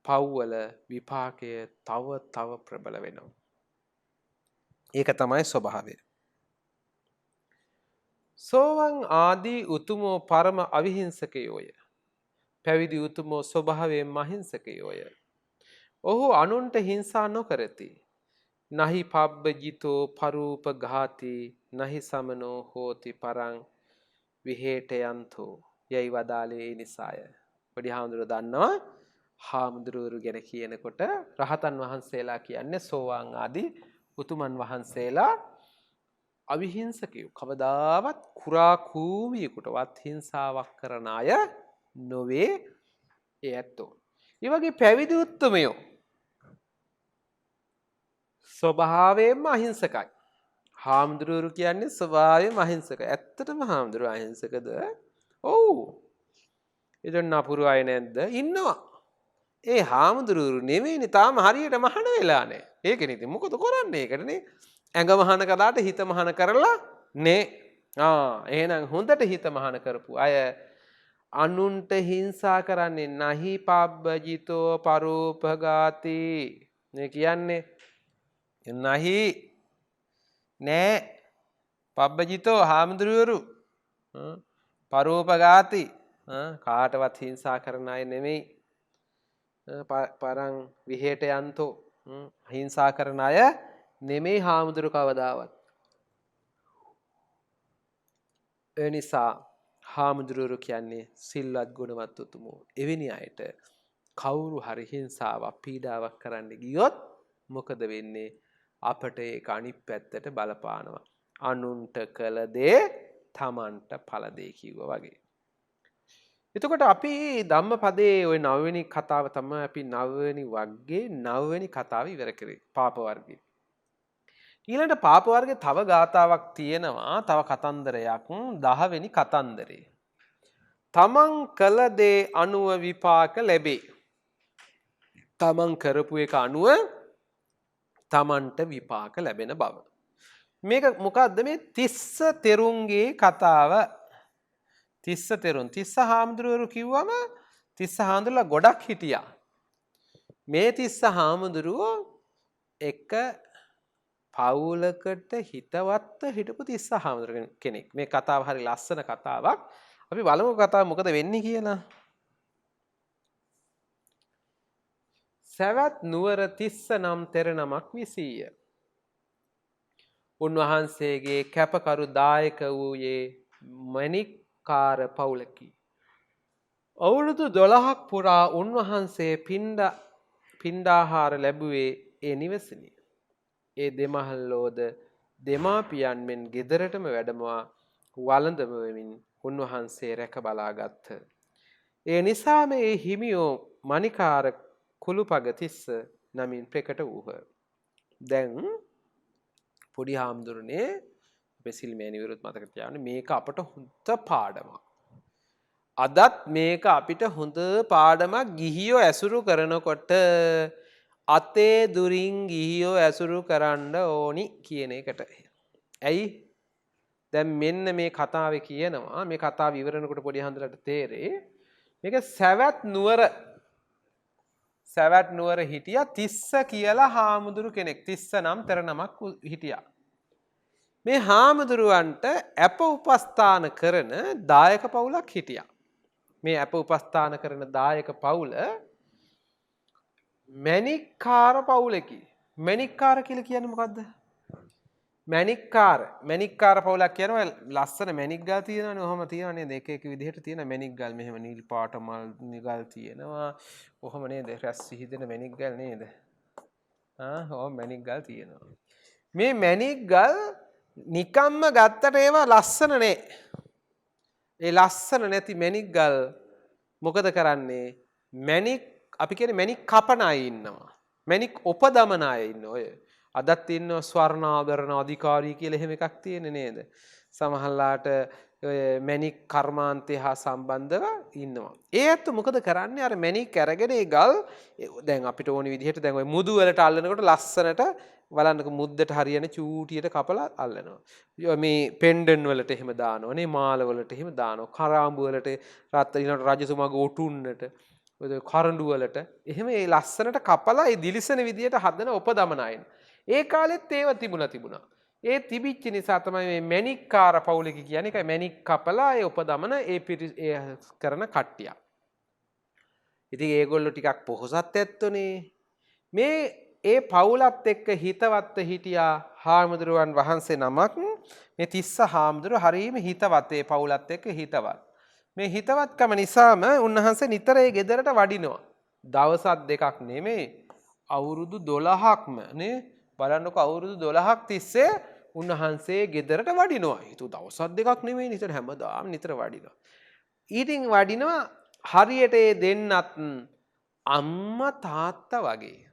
පව්වල විපාකය තව ප්‍රබල වෙනවා. ඒක තමයි ස්වභාවය. සෝවන් ආදී උතුමෝ පරම අවිහිංසකයෝය. පැවිදි උතුමෝ ස්වභාවයෙන් අහිංසකයෝය. ඔහු අනුන්ට හිංසා නොකරති. නහි පබ්බජිතෝ පරූපඝාති නහි සමනෝ හෝති පරං විහෙටයන්තෝ යයි වදාළේ නිසාය. පොඩි හාමුදුරුවෝ දන්නවා හාමුදුරුවරු ගැන කියනකොට රහතන් වහන්සේලා කියන්නේ සෝවාන් ආදී උතුමන් වහන්සේලා අවිහිංසකයෝ. කවදාවත් කුරා කූමියෙකුටවත් හිංසාවක් කරන අය නොවේ ඒ ඇත්තෝ. ඒ වගේ පැවිදි උත්තමයෝ ස්වභාවයෙන්ම අහිංසකයි. හාමුදුරුවරු කියන්නේ ස්වභාවයෙන්ම අහිංසකයි. ඇත්තටම හාමුදුරුවෝ අහිංසකද? ඔව්. එතන නපුරු අය නැද්ද? ඉන්නවා. ඒ හාමුදුරුවරු නෙමෙයිනේ තාම හරියට මහාන වෙලා නැහැ. ඒකනේ ඉතින් මොකද කරන්නේ ඒකටනේ. ඇඟ මහාන කළාට හිත මහාන කරලා නේ. එහෙනම් හොඳට හිත මහාන කරපු අය අනුන්ට හිංසා කරන්නේ නහි පබ්බජිතෝ පරෝපඝාති. මේ කියන්නේ නහි නෑ පබ්බජිතෝ හාමුදුරුවරු පරෝපඝාති කාටවත් හිංසා කරන අය නෙමෙයි. පරං විහෙට යන්තෝ හිංසා කරන අය නෙමෙයි හාමුදුරු කවදාවත්. ඒ නිසා හාමුදුරුවරු කියන්නේ සිල්වත් ගුණවත් උතුමෝ. එවැනි අයට කවුරු හරි හිංසාවක් පීඩාවක් කරන්න ගියොත් මොකද වෙන්නේ? අපට ඒක අනිත් පැත්තට බලපානවා. අනුන්ට කළ දේ තමන්ට ඵල දෙයි කිව්වා වගේ. එතකොට අපි ධම්මපදයේ ওই 9 වෙනි කතාව තමයි අපි 9 වෙනි වර්ගයේ 9 වෙනි කතාව ඉවර කරේ. පාප වර්ගයේ. ඊළඟට පාප වර්ගයේ තව ගාතාවක් තියෙනවා. තව කතන්දරයක් 10 වෙනි කතන්දරේ. තමන් කළ දේ අනුව විපාක ලැබේ. තමන් කරපු එක අනුව තමන්ට විපාක ලැබෙන බව. මේක මොකද්ද මේ තිස්ස තෙරුන්ගේ කතාව? තිස්ස තෙරුන් තිස්ස හාමුදුරුවරු කිව්වම තිස්ස හාමුදුරුවලා ගොඩක් හිටියා. මේ තිස්ස හාමුදුරුවෝ එක පවුලකට හිතවත්ව හිටපු තිස්ස හාමුදුරුවෝ කෙනෙක්. මේ කතාව හරි ලස්සන කතාවක්. අපි බලමු කතාව මොකද වෙන්නේ කියලා. සවැත් නුවර තිස්ස නම් තෙර නමක් විසීය. උන්වහන්සේගේ කැපකරු දායක වූයේ මණික්කාර පවුලකි. අවුරුදු 12ක් පුරා උන්වහන්සේ පිණ්ඩාහාර ලැබුවේ ඒ නිවසේනි. ඒ දෙමහල්ලෝද දෙමාපියන් මෙන් ගෙදරටම වැඩමවා වළඳමින් උන්වහන්සේ රැක බලාගත්හ. ඒ නිසා මේ හිමියෝ මණිකාර කුළුපග තිස්ස නමින් ප්‍රකට වූහ. දැන් පොඩි හාමුදුරනේ අපේ සිල්මෑණිවරුත් මතක තියාගන්න මේක අපට හොඳ පාඩමක්. අදත් මේක අපිට හොඳ පාඩමක් ගිහියෝ ඇසුරු කරනකොට අතේ දුරින් ගිහියෝ ඇසුරු කරන්න ඕනි කියන එකට. ඇයි? දැන් මෙන්න මේ කතාවේ කියනවා මේ කතාව ඉවරනකොට පොඩි හාමුදුරට තේරෙයි මේක සවැත් නුවර හිටියා තිස්ස කියලා හාමුදුරු කෙනෙක්. තිස්ස නම් තෙර නමක් හිටියා. මේ හාමුදුරුවන්ට අප උපස්ථාන කරන දායක පවුලක් හිටියා. මේ අප උපස්ථාන කරන දායක පවුල මණික්කාර පවුලකි. මණික්කාර කියලා කියන්නේ මොකද්ද? මණික්කාර පවුලක් කියනවා ලස්සන මණික් ගල් තියෙනවනේ. ඔහොම තියෙනවා නේද? එක එක විදිහට තියෙන මණික් ගල්. මෙහෙම නිල් පාට මල් ගල් තියෙනවා. ඔහොම නේද? රැස් විහිදෙන මණික් ගල් නේද? ඔහොම මණික් ගල් තියෙනවා. මේ මණික් ගල් නිකම්ම ගත්තට ඒවා ලස්සන නේ. ඒ ලස්සන නැති මණික් ගල් මොකද කරන්නේ? මණික් අපි කියන්නේ මණික් කපන අය ඉන්නවා. මණික් උපදමන අය ඉන්නවා. ඔය අදත් ඉන්නවා ස්වර්ණාභරණ අධිකාරී කියලා එහෙම එකක් තියෙන්නේ නේද? සමහරලාට ඔය මණික් කර්මාන්තය හා සම්බන්ධව ඉන්නවා. ඒ ඇත්ත මොකද කරන්නේ? අර මණික් අරගෙන ඒ ගල් දැන් අපිට ඕනි විදිහට දැන් ඔය මුදු වලට අල්ලනකොට ලස්සනට බලන්නකො මුද්දට හරියන චූටියට කපලා අල්ලනවා. මේ පෙන්ඩන් වලට එහෙම දානවා නේ, මාල වලට එහෙම දානවා. කරාඹු වලට ඊළඟට රජතුමාගේ ඔටුන්නට ඔය කරඬු වලට එහෙම ඒ ලස්සනට කපලා ඒ දිලිසෙන විදියට හදන උපදමන අයන. ඒ කාලෙත් ඒව තිබුණා. ඒ තිබිච්ච නිසා තමයි මේ මණික්කාර පවුලක කියන්නේ. ඒකයි මණික් කපලා ඒ උපදමන ඒ කරන කට්ටිය. ඉතින් ඒගොල්ලෝ ටිකක් පොහොසත් ඇත්තෝනේ. මේ ඒ පවුලත් එක්ක හිතවත්ව හිටියා හාමුදුරුවන් වහන්සේ නමක්. මේ තිස්ස හාමුදුරුව හරීම හිතවත්. ඒ පවුලත් එක්ක හිතවත්. මේ හිතවත්කම නිසාම උන්වහන්සේ නිතර ඒ ගෙදරට වඩිනවා. දවසක් දෙකක් නෙමෙයි අවුරුදු 12ක්ම නේ. බලන්නකො අවුරුදු 12ක් තිස්සේ උන්වහන්සේ ගෙදරට වඩිනවා. ඒක දවසක් දෙකක් නෙමෙයි නිතර හැමදාම නිතර වඩිනවා. ඊටින් වඩිනවා හරියට ඒ දෙන්නත් අම්මා තාත්තා වගේ.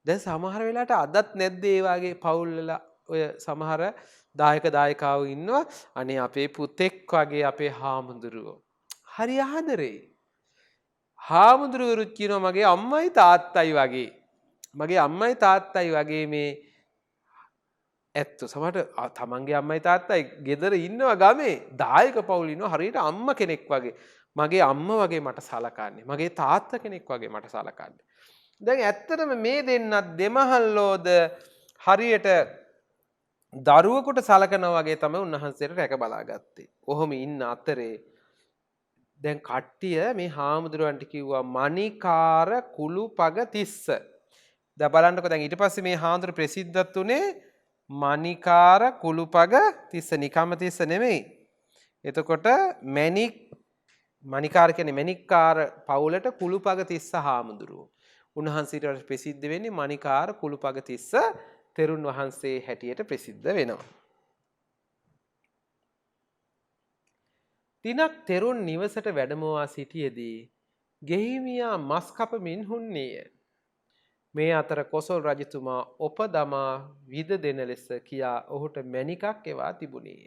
දැන් සමහර වෙලාවට අදත් නැද්ද ඒ වගේ පවුල් වල ඔය සමහර දායකයෝ ඉන්නවා. අනේ අපේ පුතෙක් වගේ අපේ හාමුදුරුවෝ. හරි ආදරේ. හාමුදුරුවරුත් කියනවා මගේ අම්මයි තාත්තයි වගේ. මගේ අම්මයි තාත්තයි වගේ මේ ඇත්ත සමහරට තමන්ගේ අම්මයි තාත්තයි ගෙදර ඉන්නවා ගමේ දායක පවුල ඉන්නවා හරියට අම්මා කෙනෙක් වගේ. මගේ අම්මා වගේ මට සලකන්නේ. මගේ තාත්තා කෙනෙක් වගේ මට සලකන්නේ. දැන් ඇත්තටම මේ දෙන්නත් දෙමහල්ලෝද හරියට දරුවෙකුට සලකනවා වගේ තමයි උන්වහන්සේට රැක බලාගත්තේ. කොහොම ඉන්න අතරේ දැන් කට්ටිය මේ හාමුදුරුවන්ට කිව්වා මණිකාර කුළුපග තිස්ස. දැන් බලන්නකෝ දැන් ඊට පස්සේ මේ හාමුදුරු ප්‍රසිද්ධත් උනේ මණිකාර කුළුපග තිස්ස නිකම්ම තිස්ස නෙමෙයි. එතකොට මණිකාර කියන්නේ මණිකාර පවුලට කුළුපග තිස්ස හාමුදුරුවෝ. උන්වහන්සේට ප්‍රසිද්ධ වෙන්නේ මණිකාර කුළුපග තිස්ස තෙරුන් වහන්සේ හැටියට ප්‍රසිද්ධ වෙනවා. දිනක් තෙරුන් නිවසට වැඩමවා සිටියේදී ගෙහිමියා මස් කපමින් හුන්නේය. මේ අතර කොසල් රජතුමා ඔපදමා විද දෙන ලෙස කියා ඔහුට මණිකක් එවා තිබුණේ.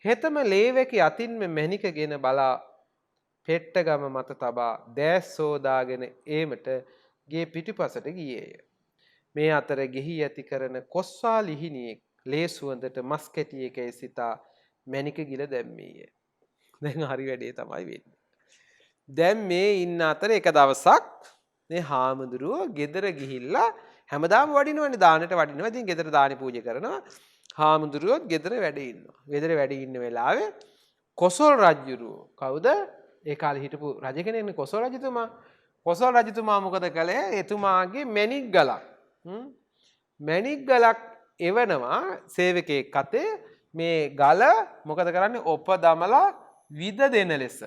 හෙතම ලේවැකි අතින්ම මණිකගෙන බලා පෙට්ටගම මත තබා දැස් සෝදාගෙන ඒමට ගේ පිටිපසට ගියේය. මේ අතර ගෙහි ඇති කරන කොස්සා ලිහිණියෙක් ලේ සුවඳට මස් කැටියකයි සිතා මණික ගිල දැම්මේය. දැන් හරි වැඩේ තමයි වෙන්නේ. දැන් මේ ඉන්න අතර එක දවසක් මේ හාමුදුරුවෝ ගෙදර ගිහිල්ලා හැමදාම වඩිනවනේ දානෙට වඩිනවා. ඉතින් ගෙදර දානි පූජා කරනවා. හාමුදුරුවෝත් ගෙදර වැඩ ඉන්නවා. ගෙදර වැඩ ඉන්න වෙලාවේ කොසල් රජුරෝ කවුද? ඒ කාලේ හිටපු රජ කෙනෙක්නේ කොසල් රජතුමා. කොසල් රජතුමා මොකද කළේ? එතුමාගේ මණික් ගලක්. මණික් ගලක් එවනවා සේවකයෙක් අතේ. මේ ගල මොකද කරන්නේ? ඔපදමලා විද දෙන ලෙස.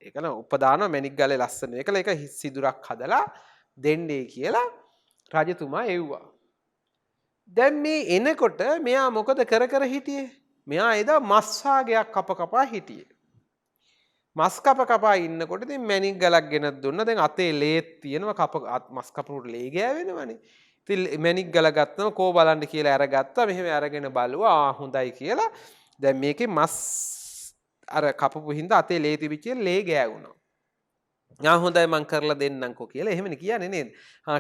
ඒකන උපදාන මණික් ගලේ ලස්සන. ඒකල එක සිදුරක් හදලා දෙන්නේ කියලා රජතුමා එව්වා. දැන් මේ එනකොට මෙයා මොකද කර කර හිටියේ? මෙයා එදා මස් වාගයක් කප කපා හිටියේ. මස් කප කපා ඉන්නකොට ඉතින් මණික් ගලක් ගෙනත් දුන්නා. දැන් අතේ ලේත් තියෙනවා මස් කපුවට ලේ ගෑවෙනවනේ. ඉතින් මණික් ගල ගත්තම කෝ බලන්න කියලා අරගත්තා. මෙහෙම අරගෙන බලුවා හොඳයි කියලා. දැන් මේකේ මස් අර කපපු හින්දා අතේ ලේ තිබිච්ච ලේ ගෑවුණා. හොඳයි මං කරලා දෙන්නම්කෝ කියලා එහෙමනේ කියන්නේ නේද?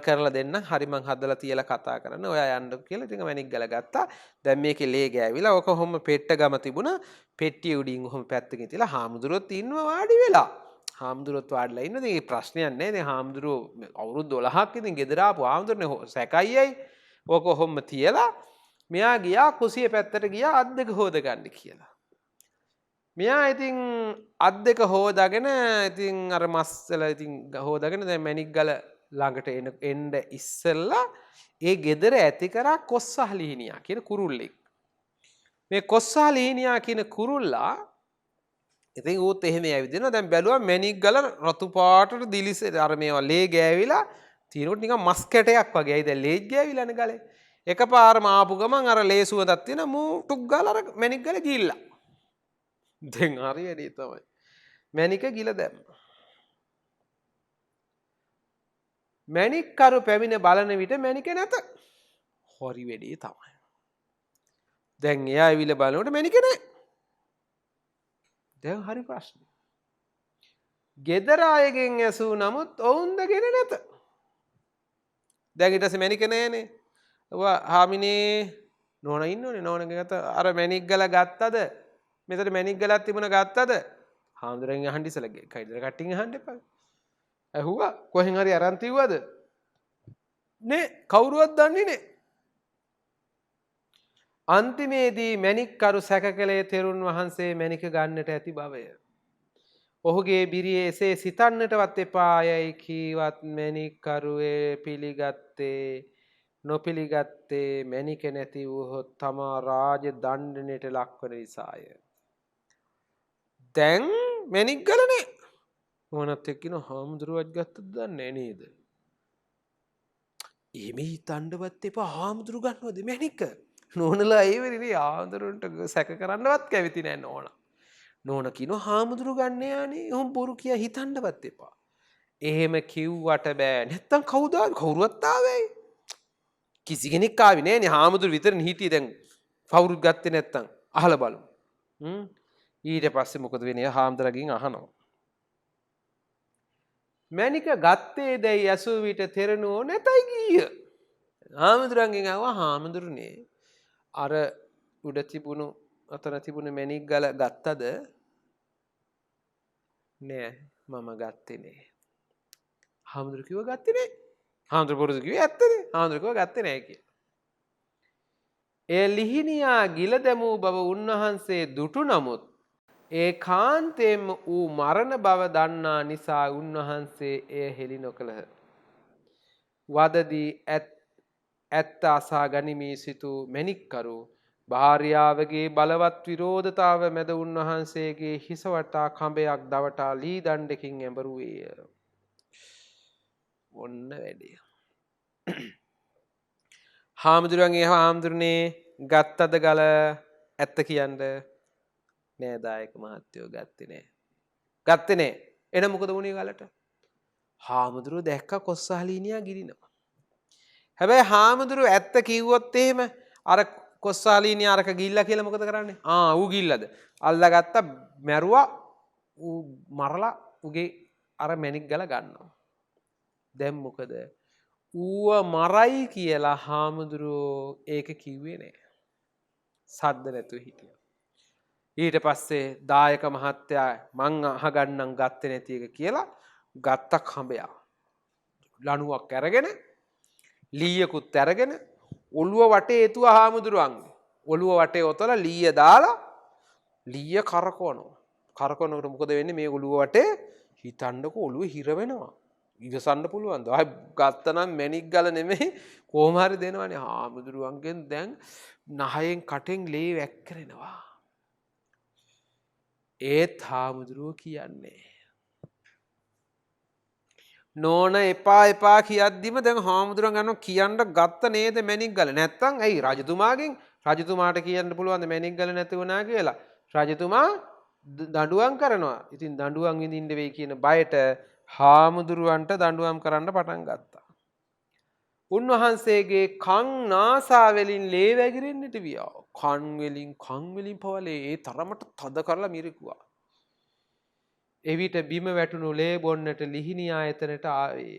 කරලා දෙන්නම්. හරි මං හදලා තියලා කතා කරන්න. ඔයා යන්න කියලා ඉතින් මණික් ගල ගත්තා. දැන් මේකේ ලේ ගෑවිලා ඕක කොහොම පෙට්ටගම තිබුණා. පෙට්ටිය උඩින් කොහොම පැත්තකින් තියලා හාමුදුරුවොත් ඉන්නවා වාඩි වෙලා. හාමුදුරුවොත් වාඩිලා ඉන්නවා. ඉතින් ප්‍රශ්නයක් නැහැ. දැන් හාමුදුරුවෝ අවුරුදු 12ක් ඉතින් ගෙදර ආපු හාමුදුරනේ සැකයියයි. ඕක කොහොම තියලා මෙයා ගියා කුසිය පැත්තට ගියා අත් දෙක හොද ගන්න කියලා. මෙයා ඉතින් අත් දෙක හොදාගෙන ඉතින් අර මස්සල ඉතින් හොදාගෙන දැන් මණික් ගල ළඟට එන්න ඉස්සෙල්ලා ඒ ගෙදර ඇති කරා කොස්සහලිහිනියා කියන කුරුල්ලෙක්. මේ කොස්සහලිහිනියා කියන කුරුල්ලා ඉතින් ඌත් එහෙම ඇවිදිනවා. දැන් බැලුවා මණික් ගල රතු පාටට දිලිසෙ අර මේවා ලේ ගෑවිලා තියෙනකොට නිකන් මස් කැටයක් වගේ. ඇයි දැන් ලේ ගෑවිලානේ ගලේ. එකපාරම ආපු ගමන් අර ලේ සුවඳක් තියෙන මූ ටුක් ගාලා අර මණික් ගල ගිහිල්ලා. දැන් හරි වැඩේ තමයි. මණික ගිල දැම්මා. මණික් කරු පැමිණ බලන විට මණික නැත. හරි වැඩේ තමයි. දැන් එයා ඇවිල්ලා බලනකොට මණික නැහැ. දැන් හරි ප්‍රශ්නේ. ගෙදර අයගෙන් ඇසූ නමුත් ඔවුන් දගෙන නැත. දැන් ඊට පස්සේ මණික නැහනේ. ඔවා හාමිනේ නෝනා ඉන්නෝනේ නෝනාගේ ගත අර මණික් ගල ගත්තද? මෙතන මණික් ගලක් තිබුණ ගත්තද? හාමුදුරන් අහන්න ඉස්සලා කයිදර කට්ටින් අහන්න එපා. ඇහුවා කොහෙන් හරි අරන් තියුවද? නේ කවුරුවත් දන්නේ නේ. අන්තිමේදී මණික් කරු සැකකලේ තෙරුන් වහන්සේ මණික ගන්නට ඇති බවය. ඔහුගේ බිරිය එසේ සිතන්නටවත් එපා යයි කීවත් මණික් කරුවේ පිළිගත්තේ නොපිළිගත්තේ මණික නැති වූහොත් තමා රාජ දණ්ඩනයට ලක්වන නිසාය. දැන් මණික් ගල නේ. මොනත් එක්කින හාමුදුරුවත් ගත්තද දන්නේ නේද? එමේ හිතන්නවත් එපා හාමුදුරු ගන්නවද මණික? නෝනලා ඒ වෙලේ හාමුදුරුන්ට සැක කරන්නවත් කැවිති නෑ නෝනා. නෝනා කියනවා හාමුදුරු ගන්න යන්නේ. උන් බොරු කියා හිතන්නවත් එපා. එහෙම කිව්වට බෑ. නැත්තම් කවුද කවුරුවත් ආවේ? කිසි කෙනෙක් ආවේ නෑනේ. හාමුදුරු විතරනේ හිටියේ. දැන් කවුරුත් ගත්තේ නැත්තම් අහලා බලමු. ඊට පස්සේ මොකද වෙන්නේ? හාමුදුරගෙන් අහනවා. මැනික ගත්තේ දැයි ඇසූ විට තෙරණුවෝ නැතයි කීය. හාමුදුරන්ගෙන් අහුවා හාමුදුරනේ අර උඩ තිබුණු අතන තිබුණු මැණික් ගල ගත්තද? නෑ මම ගත්තේ නෑ. හාමුදුරු කිව්වා ගත්තේ නෑ. හාමුදුරු පුරුදු කිව්වේ ඇත්තනේ. හාමුදුරු කිව්වා ගත්තේ නෑ කියලා. ඒ ලිහිණියා ගිල දැමූ බව උන්වහන්සේ දුටු නමුත් ඒ කාන්තේම ඌ මරණ බව දන්නා නිසා උන්වහන්සේ එය හෙළි නොකළහ. වදදී ඇත්ත අසා ගනිමී සිටු මැණික්කරු භාර්යාවගේ බලවත් විරෝධතාව මැද උන්වහන්සේගේ හිස වටා කඹයක් දවටා ලී දණ්ඩකින් ඇඹරුවේය. ඔන්න වැඩේ. හාමුදුරුවන්ගේ හාමුදුරනේ ගත්තද ගල ඇත්ත කියන්න? නෑ දායක මහත්තයෝ ගත්තේ නෑ. ගත්තේ නෑ. එන මොකද වුණේ ගලට? හාමුදුරුවෝ දැක්ක කොස්සහලීනියා ගිලිනවා. හැබැයි හාමුදුරුවෝ ඇත්ත කිව්වොත් එහෙම අර කොස්සහලීනියා අරක ගිල්ලා කියලා මොකද කරන්නේ? ඌ ගිල්ලද? අල්ලගත්ත මැරුවා ඌ මරලා උගේ අර මැණික් ගල ගන්නවා. දැන් මොකද? ඌව මරයි කියලා හාමුදුරුවෝ ඒක කිව්වේ නෑ. සද්ද නැතුව හිටියා. ඊට පස්සේ දායක මහත්තයා මං අහගන්නම් ගත්තේ නැති එක කියලා ගත්ත කඹයක් ලණුවක් අරගෙන ලීයකුත් අරගෙන ඔළුව වටේ එතුව හාමුදුරුවන්ගේ ඔළුව වටේ ඔතලා ලීය දාලා ලීය කරකවනවා. කරකවනකොට මොකද වෙන්නේ? මේ ඔළුව වටේ හිතන්නකෝ ඔළුව හිර වෙනවා. ඉවසන්න පුළුවන්ද? ආයි ගත්තනම් මැණික් ගල නෙමෙයි කොහොම හරි දෙනවනේ. හාමුදුරුවන්ගෙන් දැන් නහයෙන් කටෙන් ලේ වැක්කරෙනවා. ඒත් හාමුදුරුවෝ කියන්නේ නෝන එපා කියද්දිම දැන් හාමුදුරුවෝ ගන්නවා කියන්න ගත්ත නේද මැණික් ගල? නැත්තම් ඇයි රජතුමාගෙන් රජතුමාට කියන්න පුළුවන් ද මැණික් ගල නැති වුණා කියලා? රජතුමා දඬුවම් කරනවා. ඉතින් දඬුවම් විඳින්න වෙයි කියන බයට හාමුදුරුවන්ට දඬුවම් කරන්න පටන් ගත්තා. උන්වහන්සේගේ කන් නාසා වලින් ලේ වැగిරෙන්නට වියා. කන් වලින් පවලේ ඒ තරමට තද කරලා මිරිකුවා. එවිට බිම වැටුණු ලේ බොන්නට ලිහිණියා එතනට ආවේය.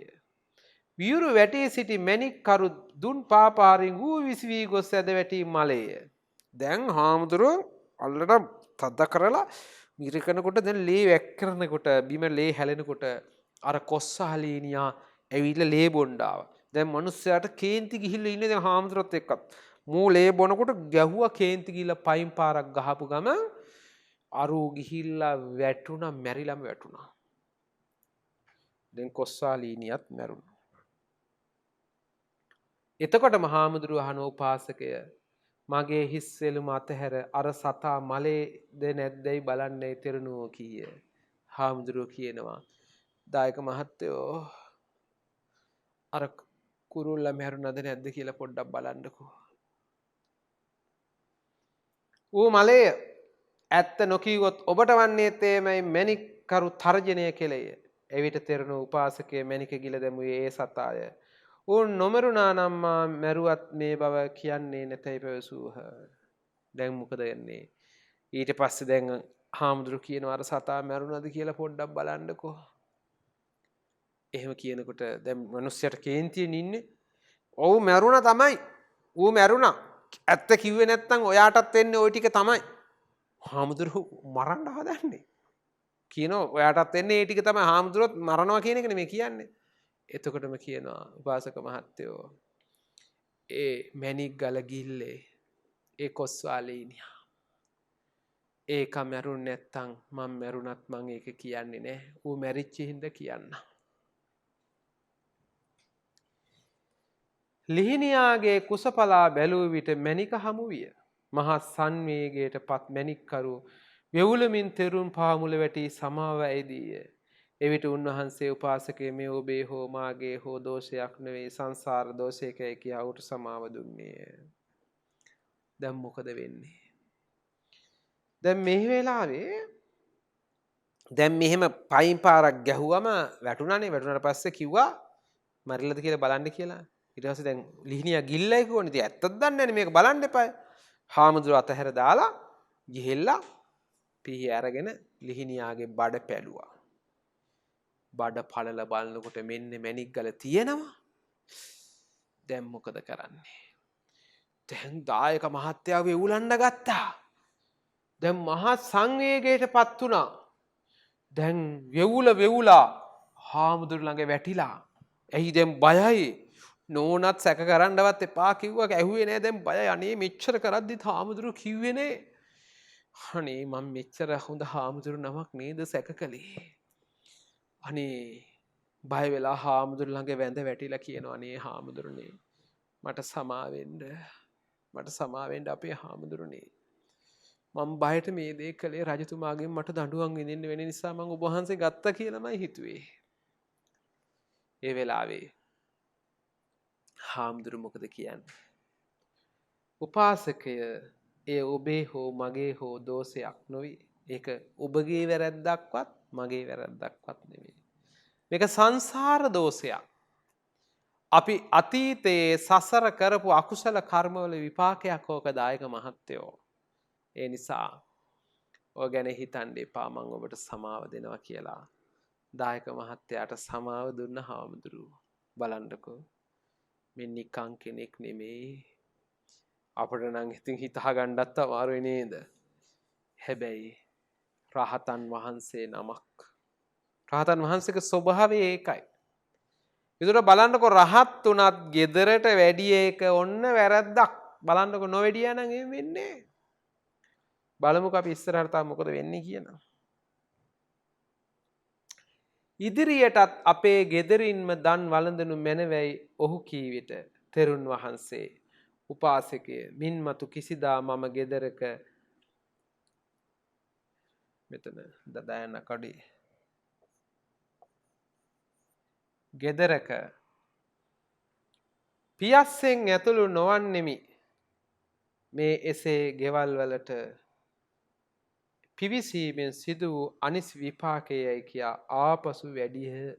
වියුරු වැටී සිටි මැණික්කරු දුන් පාපාරින් වූ විසවි ගොස් ඇද වැටි මලේය. දැන් හාමුදුරුවෝ අල්ලට තද කරලා මිරිකනකොට දැන් ලේ වැක්කරනකොට බිම ලේ හැලෙනකොට අර කොස්සහලීනියා ඇවිල්ලා ලේ බොන්න ආවා. දැන් මිනිස්සයාට කේන්ති ගිහිල්ලා ඉන්නේ දැන් හාමුදුරුවොත් එක්කත්. මූ ලේ බොනකොට ගැහුවා කේන්ති ගිහිල්ලා පයින් පාරක් ගහපු ගම අරූ ගිහිල්ලා වැටුණා මැරිලම වැටුණා. දැන් කොස්සාලීනියත් මැරුණා. එතකොට මහාමුදුරුවෝ අහන උපාසකය මගේ හිස් වෙලුම අතහැර අර සතා මලේද නැද්දයි බලන්නයි තෙරණුවෝ කීය. හාමුදුරුවෝ කියනවා දායක මහත්තයෝ අර කුරුල්ලා මැරුණද නැද්ද කියලා පොඩ්ඩක් බලන්නකෝ. ඌ මලේ ඇත්ත නොකියවොත් ඔබට වන්නේ තේමයි මැණික්කරු තර්ජනය කෙලෙය. එවිට තෙරණු උපාසකයේ මැණික ගිල දැමුවේ ඒ සතාය. ඌ නොමරුණා නම් මා මැරුවත් මේ බව කියන්නේ නැතයි පැවසූහ. දැන් මොකද වෙන්නේ? ඊට පස්සේ දැන් හාමුදුරු කියනවා අර සතා මැරුණාද කියලා පොඩ්ඩක් බලන්නකෝ. එහෙම කියනකොට දැන් මිනිස්සුන්ට කේන්තියෙන් ඉන්නේ. ඔව් මැරුණා තමයි. ඌ මැරුණා. ඇත්ත කිව්වේ නැත්නම් ඔයාටත් වෙන්නේ ওই ටික තමයි. හාමුදුරුවෝ මරන්න හදන්නේ. කියනවා ඔයාටත් වෙන්නේ ඒ ටික තමයි. හාමුදුරුවොත් මරනවා කියන එක නෙමෙයි කියන්නේ. එතකොටම කියනවා උපාසක මහත්තයෝ ඒ මැණික් ගල ගිල්ලේ ඒ කොස්වාලීනියා. ඒක මැරුණ නැත්තම් මම මැරුණත් මං ඒක කියන්නේ නෑ. ඌ මැරිච්ච හින්දා කියන්න. ලිහිණියාගේ කුසපලා බැලූ විට මැණික හමු විය. මහා සංවේගයට පත් මැණික්කරු වෙවුලමින් තෙරුන් පාමුල වැටි සමාව ඇදීය. එවිට උන්වහන්සේ උපාසකයේ මේ ඔබේ හෝ මාගේ හෝ දෝෂයක් නෙවෙයි සංසාර දෝෂයකයි කියා උට සමාව දුන්නේය. දැන් මොකද වෙන්නේ? දැන් මේ වෙලාවේ දැන් මෙහෙම පයින් පාරක් ගැහුවම වැටුණානේ. වැටුණාට පස්සේ කිව්වා මරිලද කියලා බලන්න කියලා. ඊට පස්සේ දැන් ලිහිණියා ගිල්ලයි කිව්වනේ. ඉතින් ඇත්තද දන්නේ නැහැ මේක බලන්න එපා. හාමුදුරුවෝ අතහැර දාලා ගිහිල්ලා පිහි අරගෙන ලිහිණියාගේ බඩ පැලුවා. බඩ පළල බලනකොට මෙන්න මැණික් ගල තියෙනවා. දැන් මොකද කරන්නේ? දැන් දායක මහත්තයා වෙවුලන්න ගත්තා. දැන් මහා සංවේගයටපත් වුණා. දැන් වෙවුලා හාමුදුරු ළඟ වැටිලා. එහි දැන් බයයි. නෝනත් සැක කරන්නවත් එපා කිව්වා. ඇහුවේ නෑ දැන් බයයි. අනේ මෙච්චර කරද්දිත් හාමුදුරු කිව්වේ නේ. අනේ මම මෙච්චර හොඳ හාමුදුරු නමක් නේද සැක කළේ. අනේ බය වෙලා හාමුදුරු ළඟ වැඳ වැටිලා කියනවා අනේ හාමුදුරනේ මට සමා වෙන්න අපේ හාමුදුරනේ. මම බයට මේ දේ කළේ රජතුමාගෙන් මට දඬුවම් විඳින්න වෙන නිසා මම ඔබ වහන්සේ ගත්තා කියලාමයි හිතුවේ. ඒ වෙලාවේ හාමුදුරු මොකද කියන්නේ? උපාසකය ඒ ඔබේ හෝ මගේ හෝ දෝෂයක් නොවේ. ඒක ඔබගේ වැරැද්දක්වත් මගේ වැරැද්දක්වත් නෙමෙයි. මේක සංසාර දෝෂයක්. අපි අතීතයේ සසර කරපු අකුසල කර්මවල විපාකයක් ඕක දායක මහත්තයෝ. ඒ නිසා ඔය ගැන හිතන්න එපා මම ඔබට සමාව දෙනවා කියලා. දායක මහත්තයාට සමාව දුන්න හාමුදුරුවෝ. බලන්නකෝ. මේ නිකං කෙනෙක් නෙමෙයි. අපිට නම් ඉතින් හිතා ගන්නත් අමාරුයි නේද? හැබැයි රහතන් වහන්සේ නමක්. රහතන් වහන්සේගේ ස්වභාවය ඒකයි. ඒතර බලන්නකො රහත් උනත් ගෙදරට වැඩි එක ඔන්න වැරද්දක්. බලන්නකො නොවැඩියා නම් එහෙම වෙන්නේ. බලමුකෝ අපි ඉස්සරහට තා මොකද වෙන්නේ කියලා. ඉදිරියටත් අපේ ගෙදරින්ම දන් වළඳනු මැනවයි ඔහු කී විට තෙරුන් වහන්සේ උපාසකය මින්මතු කිසිදා මම ගෙදරක මෙතන දදායන කඩේ ගෙදරක පියස්සෙන් ඇතුළු නොවන්නෙමි. මේ එසේ ගෙවල් වලට පිවිසීමෙන් සිදු වූ අනිස් විපාකයයි කියා ආපසු වැඩිය.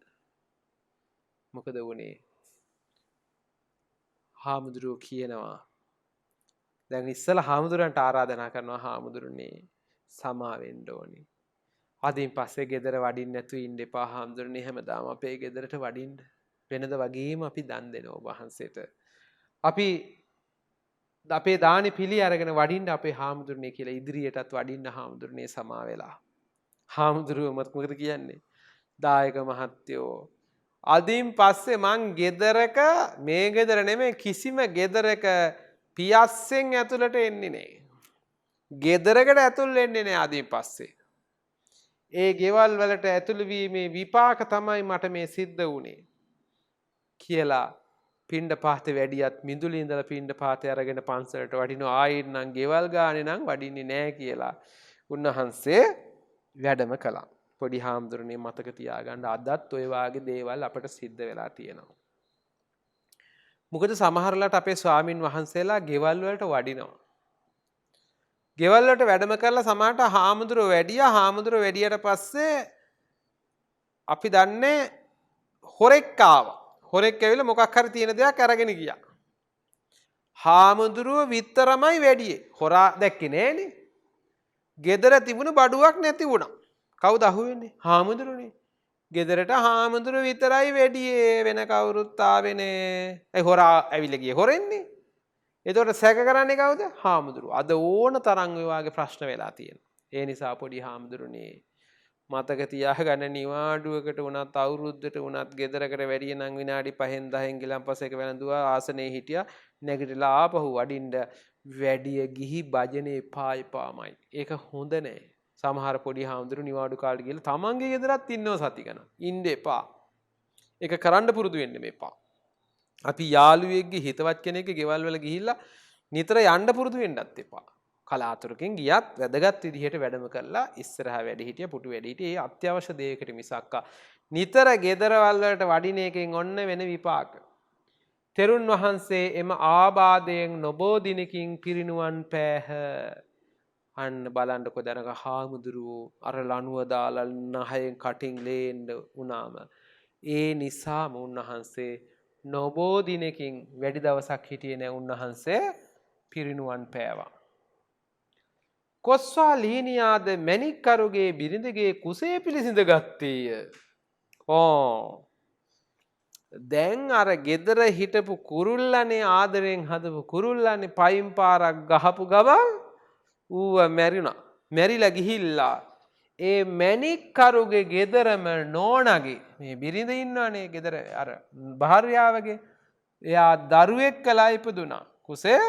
මොකද වුණේ? හාමුදුරුවෝ කියනවා දැන් ඉස්සලා හාමුදුරන්ට ආරාධනා කරනවා හාමුදුරනේ සමා වෙන්න ඕනේ. අදින් පස්සේ ගෙදර වඩින්න නැතු ඉන්න එපා හාමුදුරනේ හැමදාම අපේ ගෙදරට වඩින්න. වෙනද වගේම අපි දන් දෙනවා වහන්සේට. අපි අපේ දානි පිළි අරගෙන වඩින්න අපේ හාමුදුරනේ කියලා ඉදිරියටත් වඩින්න හාමුදුරනේ සමා වෙලා. හාමුදුරුවෝ මොකද කියන්නේ? දායක මහත්තයෝ අදින් පස්සේ මං ගෙදරක මේ ගෙදර නෙමෙයි කිසිම ගෙදරක පියස්සෙන් ඇතුළට එන්නේ නැහැ. ගෙදරකට ඇතුල් වෙන්නේ නැහැ අදින් පස්සේ. ඒ ගෙවල් වලට ඇතුළු වීමේ විපාක තමයි මට මේ සිද්ධ වුනේ කියලා පින්ඩ පාතේ වැඩියත් මිදුලේ ඉඳලා පින්ඩ පාතේ අරගෙන පන්සලට වඩිනවා. ආයෙත් නම් ගෙවල් ගානේ නම් වඩින්නේ නැහැ කියලා උන්වහන්සේ වැඩම කළා. පොඩි හාමුදුරනේ මතක තියාගන්න අදත් ඔය වාගේ දේවල් අපට සිද්ධ වෙලා තියෙනවා. මොකද සමහරලාට අපේ ස්වාමින් වහන්සේලා ගෙවල් වලට වඩිනවා. ගෙවල් වලට වැඩම කරලා සමහරට හාමුදුරුවෝ වැඩියා. හාමුදුරුවෝ වැඩියට පස්සේ අපි දන්නේ හොරෙක් ආවා. හොරෙක් ඇවිල්ලා මොකක් හරි තියෙන දෙයක් අරගෙන ගියා. හාමුදුරුවෝ විතරමයි වැඩියේ. හොරා දැක්කේ නෑනේ. ගෙදර තිබුණු බඩුවක් නැති වුණා. කවුද අහුවෙන්නේ? හාමුදුරුවනේ. ගෙදරට හාමුදුරුවෝ විතරයි වැඩියේ වෙන කවුරුත් ආවේ නෑ. ඒ හොරා ඇවිල්ලා ගියේ හොරෙන්නේ. එතකොට සැක කරන්නේ කවුද? හාමුදුරුවෝ. අද ඕන තරම් ඔය වගේ ප්‍රශ්න වෙලා තියෙනවා. ඒ නිසා පොඩි හාමුදුරුවනේ මතක තියාගන්න නිවාඩුවකට වුණත් අවුරුද්දට වුණත් ගෙදරකට වැඩිය නම් විනාඩි 5න් 10න් ගිලම්පසේක වැළඳුවා ආසනේ හිටියා නැගිටලා ආපහු වඩින්න වැඩිය ගිහි භජනේ එපාමයි. ඒක හොඳ නෑ. සමහර පොඩි හාමුදුරු නිවාඩු කාලේ ගිහලා තමන්ගේ ගෙදරත් ඉන්නව සති ගන්න. ඉන්න එපා. ඒක කරන්න පුරුදු වෙන්න මේපා. අපි යාළුවෙක්ගේ හිතවත් කෙනෙක්ගේ ගෙවල් වල ගිහිල්ලා නිතර යන්න පුරුදු වෙන්නත් එපා. කලාතුරකින් ගියත් වැදගත් විදිහට වැඩම කරලා ඉස්සරහා වැඩි හිටිය පුටු වැඩි හිටියේ අත්‍යවශ්‍ය දෙයකට මිසක්ක නිතර ගෙදරවල් වලට වඩින එකෙන් ඔන්න වෙන විපාක. තෙරුන් වහන්සේ එම ආබාධයෙන් නොබෝ දිනකින් පිරිනුවන් පෑහ. අන්න බලන්නකො දැනග හාමුදුරුවෝ අර ලණුව දාලා නහයෙන් කටින් ලේන්න වුණාම ඒ නිසාම උන්වහන්සේ නොබෝ දිනකින් වැඩි දවසක් හිටියේ නැහැ. උන්වහන්සේ පිරිනුවන් පෑවා. කොස්වා ලීනියාද මැණික්කරුගේ බිරිඳගේ කුසේ පිළිසිඳ ගත්තේය. ඕ දැන් අර gedara හිටපු කුරුල්ලනේ ආදරෙන් හදපු කුරුල්ලනේ පයින් පාරක් ගහපු ගමන් ඌව මැරුණා. මැරිලා ගිහිල්ලා ඒ මැණික්කරුගේ ගෙදරම නෝනගේ මේ බිරිඳ ඉන්නවනේ ගෙදර අර භාර්යාවගේ එයා දරුවෙක් කළා ඉපදුනා. කුසේ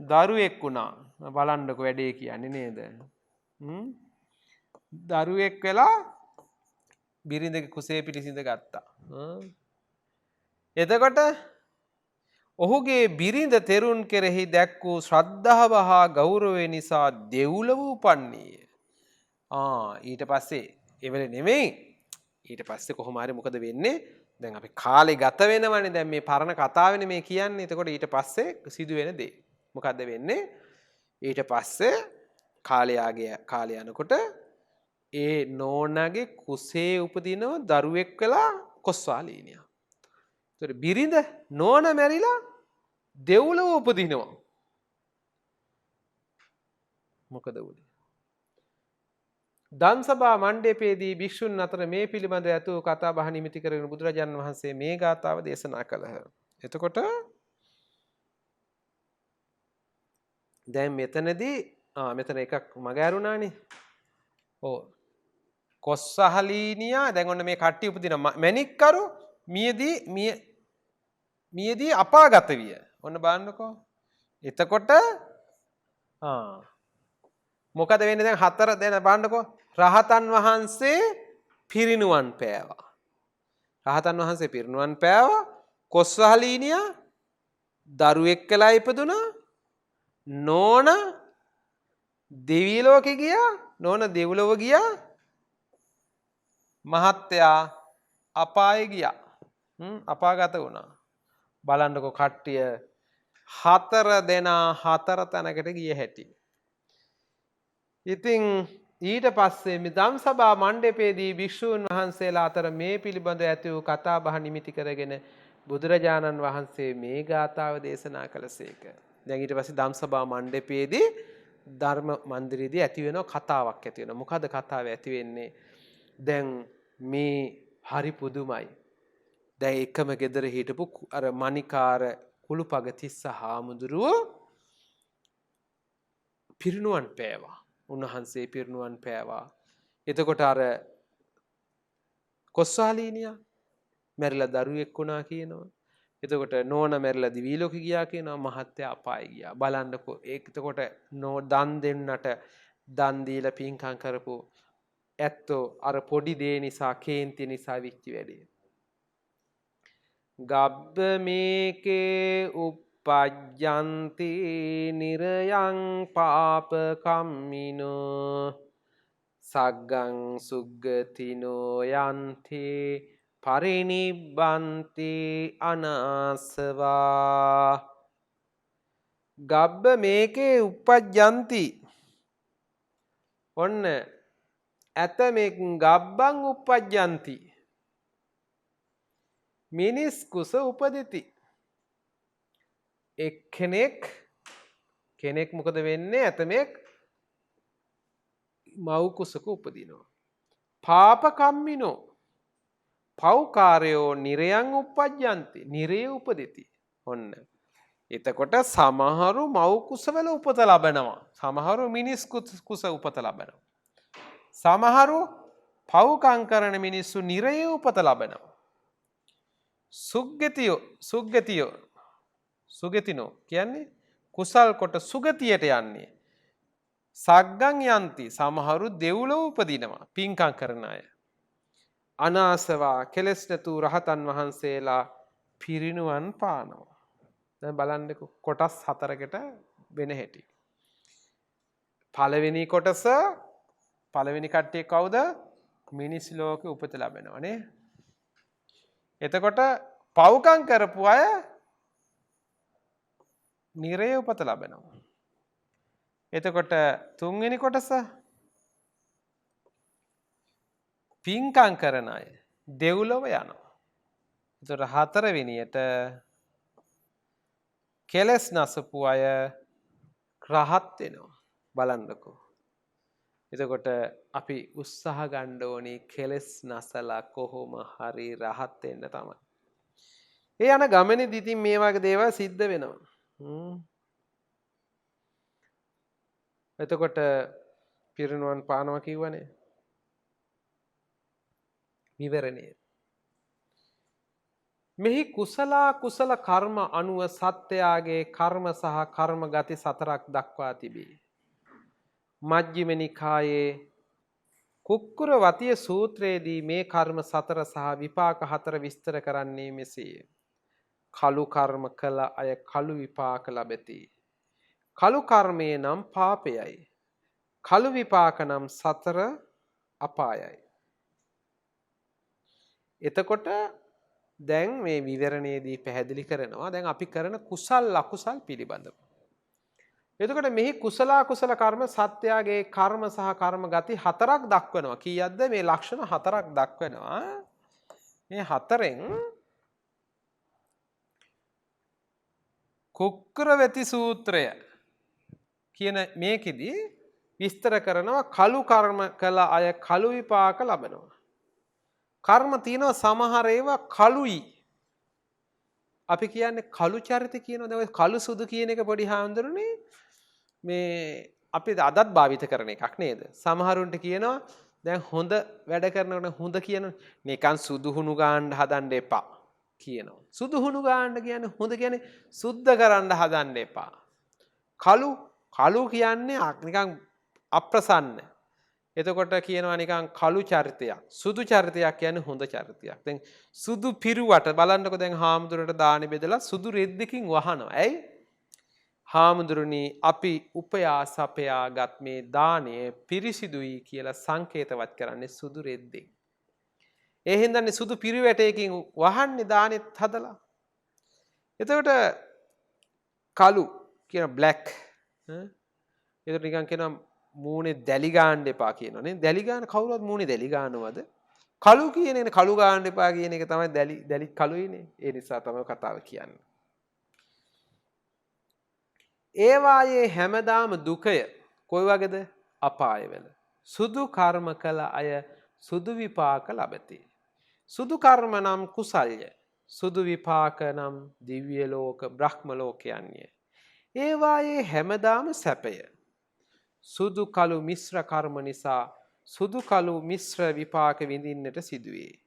දරුවෙක් වුණා. බලන්නකො වැඩේ කියන්නේ නේද? දරුවෙක් වෙලා බිරිඳගේ කුසේ පිටිසිඳ ගත්තා. එතකොට ඔහුගේ බිරිඳ තෙරුන් කෙරෙහි දැක් වූ ශ්‍රද්ධාව හා ගෞරවය නිසා දෙව්ලොව උපන්නේය. ඊට පස්සේ එවල නෙමෙයි. ඊට පස්සේ කොහොම හරි මොකද වෙන්නේ? දැන් අපි කාලේ ගත වෙනවනේ. දැන් මේ පරණ කතාවනේ මේ කියන්නේ. එතකොට ඊට පස්සේ සිදුවෙන දේ. මොකද්ද වෙන්නේ? ඊට පස්සේ කාලය යනකොට ඒ නෝනාගේ කුසේ උපදිනව දරුවෙක් වෙලා කොස්වාලීනියා. ඒතර බිරිඳ නෝන මැරිලා දෙව්ලොව උපදිනවා. මොකද උනේ? දන්සභා මණ්ඩපයේදී භික්ෂුන් අතර මේ පිළිබඳ ඇතූ කතා බහ නිමිති කරගෙන බුදුරජාණන් වහන්සේ මේ ගාථාව දේශනා කළහ. එතකොට දැන් මෙතනදී මෙතන එකක් මග ඇරුණානේ. ඔව්. කොස්සහලීනියා දැන් ඔන්න මේ කට්ටිය උපදින මැණික්කරු මියදී අපාගත විය. ඔන්න බලන්නකෝ. එතකොට මොකද වෙන්නේ දැන් හතර දෙන බලන්නකෝ. රහතන් වහන්සේ පිරිනුවන් පෑවා. රහතන් වහන්සේ පිරිනුවන් පෑවා. කොස්සහලීනියා දරුවෙක් කළා ඉපදුනා. නෝන දෙවි ලෝකෙ ගියා. නෝන දෙව්ලොව ගියා. මහත්තයා අපායේ ගියා. අපාගත වුණා. බලන්නකො කට්ටිය හතර දෙනා හතර තැනකට ගිය හැටි. ඉතින් ඊට පස්සේ මේ ධම්සභා මණ්ඩපයේදී භික්ෂූන් වහන්සේලා අතර මේ පිළිබඳ ඇති වූ කතා බහ නිමිති කරගෙන බුදුරජාණන් වහන්සේ මේ ගාථාව දේශනා කළසේක. දැන් ඊට පස්සේ ධම්සභා මණ්ඩපයේදී ධර්ම මන්දිරයේදී ඇති වෙන කතාවක් ඇති වෙනවා. මොකද කතාව ඇති වෙන්නේ? දැන් මේ හරි පුදුමයි. දැන් එකම ගෙදර හිටපු අර මණිකාර කුළුපගතිස්ස හාමුදුරුවෝ පිරිනුවන් පෑවා. උන්වහන්සේ පිරිනුවන් පෑවා. එතකොට අර කොස්සාලීනියා මැරිලා දරුවෙක් වුණා කියනවා. එතකොට නෝන මැරිලා දිවි ලෝකෙ ගියා කියනවා. මහත්තයා අපායේ ගියා. බලන්නකෝ. එතකොට දන් දෙන්නට දන් දීලා පින්කම් කරපු ඇත්තෝ අර පොඩි දේ නිසා කේන්ති නිසා විච්චි වැඩේ. ගබ්බ මේකේ uppajjanti nirayang පාපකම්මිනෝ සග්ගං සුග්ගතිනෝ යන්ති පරිනිබ්බන්ති අනාසවා. ගබ්බ මේකේ uppajjanti ඔන්න ඇතමෙක් ගබ්බං uppajjanti මිනිස් කුස උපදිති. කෙනෙක් මොකද වෙන්නේ? ඇතමෙක් මව් කුසක උපදිනවා. පාපකම්මිනෝ පෞකාරයෝ නිරයන් uppajjanti නිරේ උපදිති. ඔන්න එතකොට සමහරු මව් කුසවල උපත ලබනවා. සමහරු මිනිස් කුස උපත ලබනවා. සමහරු පව්කම් කරන මිනිස්සු නිරේ උපත ලබනවා. සුගතිනෝ කියන්නේ කුසල් කොට සුගතියට යන්නේ. සග්ගං යන්ති සමහරු දෙව්ලොව උපදිනවා පින්කම් කරන අය. අනාසවා කෙලස් නැතු රහතන් වහන්සේලා පිරිනුවන් පානවා. දැන් බලන්නකො කොටස් හතරකට වෙන හැටි. පළවෙනි කොටස පළවෙනි කට්ටිය කවුද? මිනිස් ලෝකේ උපත ලැබෙනවා නේ. එතකොට පව්කම් කරපු අය නිරේ උපත ලබනවා. එතකොට තුන්වෙනි කොටස පින්කම් කරන අය දෙව්ලොව යනවා. එතකොට හතරවෙනියට කෙලස් නසපු අය රහත් වෙනවා. බලන්නකෝ. එතකොට අපි උත්සාහ ගන්න ඕනි කෙලස් නැසලා කොහොම හරි රහත් වෙන්න තමයි. ඒ යන ගමනේදී ඉතින් මේ වගේ දේවල් සිද්ධ වෙනවා. එතකොට පිරිනුවන් පානවා කිව්වනේ. විවරණය. මෙහි කුසල කර්ම අනුව සත්‍යයාගේ කර්ම සහ කර්ම ගති සතරක් දක්වා තිබේ. මජ්ක්‍ධිම නිකායේ කුක්කුර වතිය සූත්‍රයේදී මේ කර්ම සතර සහ විපාක හතර විස්තර කරන්නේ මෙසේය. කලු කර්ම කළ අය කලු විපාක ලබති. කලු කර්මයේ නම් පාපයයි. කලු විපාක නම් සතර අපායයි. එතකොට දැන් මේ විවරණයේදී පැහැදිලි කරනවා දැන් අපි කරන කුසල් අකුසල් පිළිබඳව. එතකොට මෙහි කුසල කර්ම සත්‍යයේ කර්ම සහ කර්ම ගති හතරක් දක්වනවා. කීයක්ද මේ ලක්ෂණ හතරක් දක්වනවා. මේ හතරෙන් කුක්කුරවති සූත්‍රය කියන මේකෙදී විස්තර කරනවා කලු කර්ම කළ අය කලු විපාක ලබනවා. කර්ම තියෙනවා සමහර ඒවා කළුයි. අපි කියන්නේ කළු චරිත කියනවා. දැන් ඔය කළු සුදු කියන එක පොඩි හාමුදුරනේ මේ අපි අදත් භාවිත කරන එකක් නේද? සමහරුන්ට කියනවා දැන් හොඳ වැඩ කරනකොට හොඳ කියන නිකන් සුදු හුණු ගන්න හදන්න එපා කියනවා. සුදු හුණු ගන්න කියන්නේ හොඳ කියන්නේ සුද්ධ කරන්න හදන්න එපා. කළු කියන්නේ නිකන් අප්‍රසන්න. එතකොට කියනවා නිකන් කළු චරිතයක්. සුදු චරිතයක් කියන්නේ හොඳ චරිතයක්. දැන් සුදු පිරුවට බලන්නකො දැන් හාමුදුරට දානි බෙදලා සුදු රෙද්දකින් වහනවා. ඇයි? හාමුදුරනි අපි උපයා සපයාගත් මේ දානය පිරිසිදුයි කියලා සංකේතවත් කරන්නේ සුදු රෙද්දෙන්. ඒ හින්දානේ සුදු පිරිවැටයකින් වහන්නේ දානෙත් හදලා. එතකොට කළු කියන බ්ලැක් එතකොට නිකන් කියනවා මූණේ දැලි ගන්න එපා කියනවනේ. දැලි ගන්න කවුරුවත් මූණේ දැලි ගන්නවද? කළු කියන එක කළු ගන්න එපා කියන එක තමයි දැලි කළුයිනේ. ඒ නිසා තමයි කතාව කියන්නේ. ඒ වායේ හැමදාම දුකය කොයි වගේද? අපායවල. සුදු කර්ම කළ අය සුදු විපාක ලබති. සුදු කර්ම නම් කුසල්ය. සුදු විපාක නම් දිව්‍ය ලෝක බ්‍රහ්ම ලෝකයන්ය. ඒ වායේ හැමදාම සැපය. සුදු කළු මිශ්‍ර කර්ම නිසා සුදු කළු මිශ්‍ර විපාක විඳින්නට සිදුවේ.